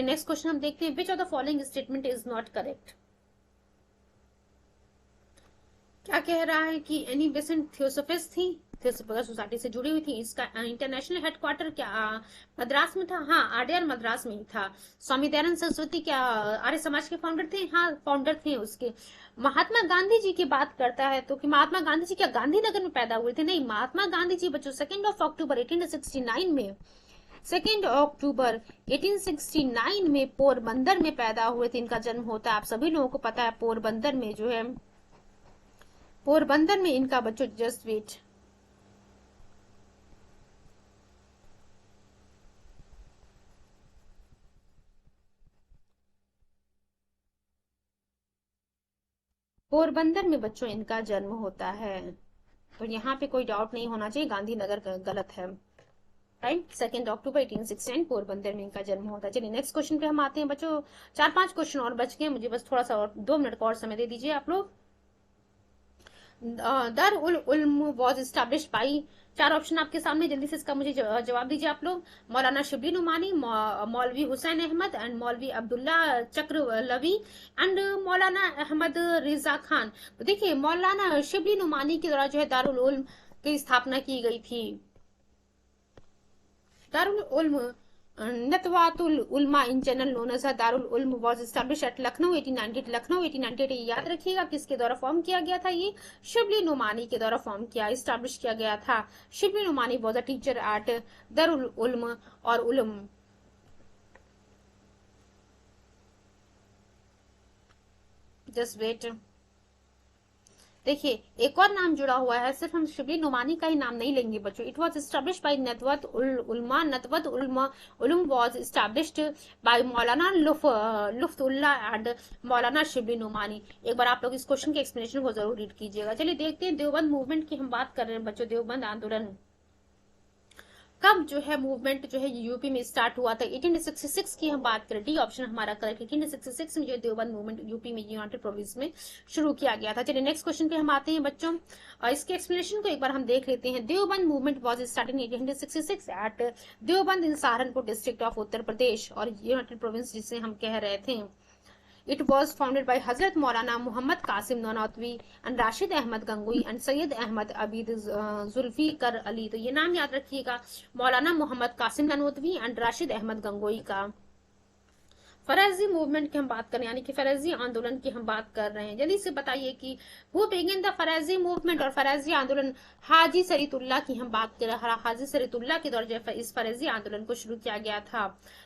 Next question हम देखते हैं, विच of the following statement is not correct? क्या कह रहा है कि एनी बेसेंट थियोसोफिस्ट थी, थियोसोफिकल सोसाइटी से जुड़ी हुई थी। इसका इंटरनेशनल हेडक्वार्टर क्या मद्रास में था? हाँ, आरडीआर मद्रास में ही था। स्वामी दयानंद सरस्वती क्या आर्य समाज के फाउंडर थे? हाँ, फाउंडर थे उसके। महात्मा गांधी जी की बात करता है तो कि महात्मा गांधी जी क्या गांधीनगर में पैदा हुए थे? नहीं, महात्मा गांधी जी बच्चों 2 अक्टूबर 1869 में 2 अक्टूबर 1869 में पोरबंदर में पैदा हुए थे। इनका जन्म होता है, आप सभी लोगों को पता है, पोरबंदर में जो है, पोरबंदर में इनका बच्चों, जस्ट वेट, पोरबंदर में बच्चों इनका जन्म होता है। तो यहाँ पे कोई डाउट नहीं होना चाहिए, गांधीनगर गलत है। राइट, 2 अक्टूबर 1869 पोरबंदर में इनका जन्म होता है। चलिए नेक्स्ट क्वेश्चन पे हम आते हैं बच्चों। 4-5 क्वेश्चन और बच गए, मुझे बस थोड़ा सा और 2 मिनट का और समय दे दीजिए आप लोग। दार उल Uloom was established by, 4 option आपके सामने, जल्दी से इसका मुझे जवाब दीजिए आप लोग। मौलाना शिबली नुमानी, मौलवी हुसैन अहमद एंड मौलवी अब्दुल्ला चक्रलवी एंड मौलाना अहमद रिजा खान। तो देखिए मौलाना शिबली नुमानी के द्वारा जो है दारुल उल्म की स्थापना की गई थी। Darul Uloom Nadwatul Ulama in general known as Darul Uloom was establish at Lucknow 1898। Lucknow 1898 याद रखिएगा किसके द्वारा फॉर्म किया गया था? ये शिबली नुमानी के द्वारा फॉर्म किया, एस्टैब्लिश किया गया था। Shibli Numani was a teacher at Darul Uloom और उलम। जस्ट वेट, देखिए एक और नाम जुड़ा हुआ है, सिर्फ हम शिबली नुमानी का ही नाम नहीं लेंगे बच्चों। इट वाज एस्टैब्लिश्ड बाय नतवत उलमा, नतवत उलमा उलम was established bye Maulana लुफ्तुल्ला and मौलाना शिबली नुमानी। एक बार आप लोग इस क्वेश्चन के एक्सप्लेनेशन को जरूर रीड कीजिएगा। चलिए देखते हैं देवबंद मूवमेंट की हम बात कर रहे हैं बच्चों। देवबंद आंदोलन कब जो है मूवमेंट जो है यूपी में स्टार्ट हुआ था? 1866 की हम बात करें, डी ऑप्शन हमारा करेक्ट। 1866 में जो देवबंद मूवमेंट यूपी में यूनाइटेड प्रोविंस में शुरू किया गया था। चलिए नेक्स्ट क्वेश्चन पे हम आते हैं बच्चों, और इसके एक्सप्लेनेशन को एक बार हम देख लेते हैं। Deoband movement was started in 1866 at Deoband in Saharanpur district of Uttar Pradesh और यूनाइटेड प्रोविंस जिसे हम कह रहे थे। It was founded by Hazrat Maulana Muhammad Qasim Nanotwi and Rashid Ahmad Gangohi and Sayyid Ahmad Abid Zulfikar Ali। तो ये नाम याद रखिएगा, मौलाना मोहम्मद कासिम ननोतवी एंड राशिद अहमद गंगोई का। फरेजी मूवमेंट की हम बात करें, यानी कि फरेजी आंदोलन की हम बात कर रहे हैं। जल्दी से बताइए कि हु बिगिन द फरेजी मूवमेंट और फरेजी आंदोलन? हाजी सरीतुल्लाह की हम बात कर रहे हैं। हाजी सरीतुल्लाह के द्वारा जो इस फरेजी आंदोलन को शुरू किया गया था।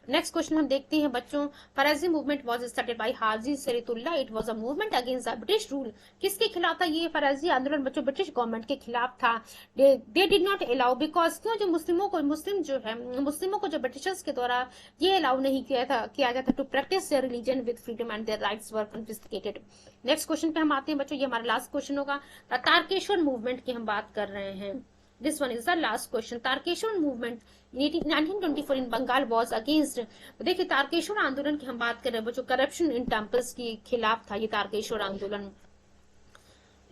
नेक्स्ट क्वेश्चन हम देखते हैं बच्चों, Faraizi movement was started by Haji Shariatullah. It was a movement against the British rule. किसके खिलाफ था ये फरेजी आंदोलन बच्चों? ब्रिटिश गवर्नमेंट के खिलाफ था। They did not allow, because क्यों, जो मुस्लिमों को जो ब्रिटिशर्स के द्वारा ये अलाउ नहीं किया जाता to practice their religion with freedom and their rights were confiscated। Next question पे हम आते हैं बच्चों, ये हमारा लास्ट क्वेश्चन होगा। तारकेश्वर मूवमेंट की हम बात कर रहे हैं। This one is the last question. Tarakeswar movement 1924 in Bengal was against. देखिए तारकेश्वर आंदोलन की हम बात कर रहे हैं बच्चों, करप्शन इन टेम्पल्स के खिलाफ था ये तारकेश्वर आंदोलन।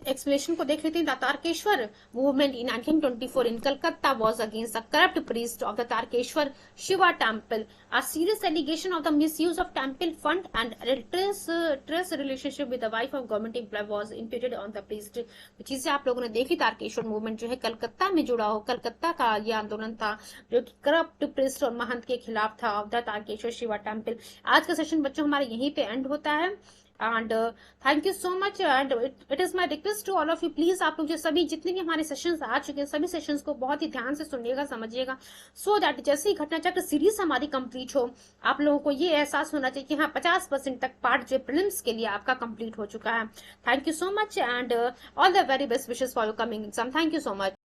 एक्सप्लेनेशन को देख लेते हैं। The Tarakeswar movement in 1924 in Calcutta was against the corrupt priest of the Tarakeswar Shiva temple. A serious allegation of the misuse of temple fund and adulterous relationship with the wife of government employee was imputed on the priest। तो चीजें आप लोगों ने देखी। Tarkeshwar movement जो है कलकत्ता में जुड़ा हो, कलकत्ता का ये आंदोलन था जो कि करप्ट प्रीस्ट और महंत के खिलाफ था of the Tarakeswar Shiva temple. आज का सेशन बच्चों हमारे यहीं पे एंड होता है। And thank you so much. And it is my request to all of you, please आप लोग जो सभी जितने भी हमारे सेशंस आ चुके हैं सभी सेशंस को बहुत ही ध्यान से सुनिएगा, समझिएगा, सो दैट जैसे ही घटना चक्र सीरीज हमारी कंप्लीट हो आप लोगों को ये एहसास होना चाहिए कि हाँ 50% तक पार्ट जो प्रीलिम्स के लिए आपका कंप्लीट हो चुका है। Thank you so much and all the very best wishes for your coming exam. Thank you so much.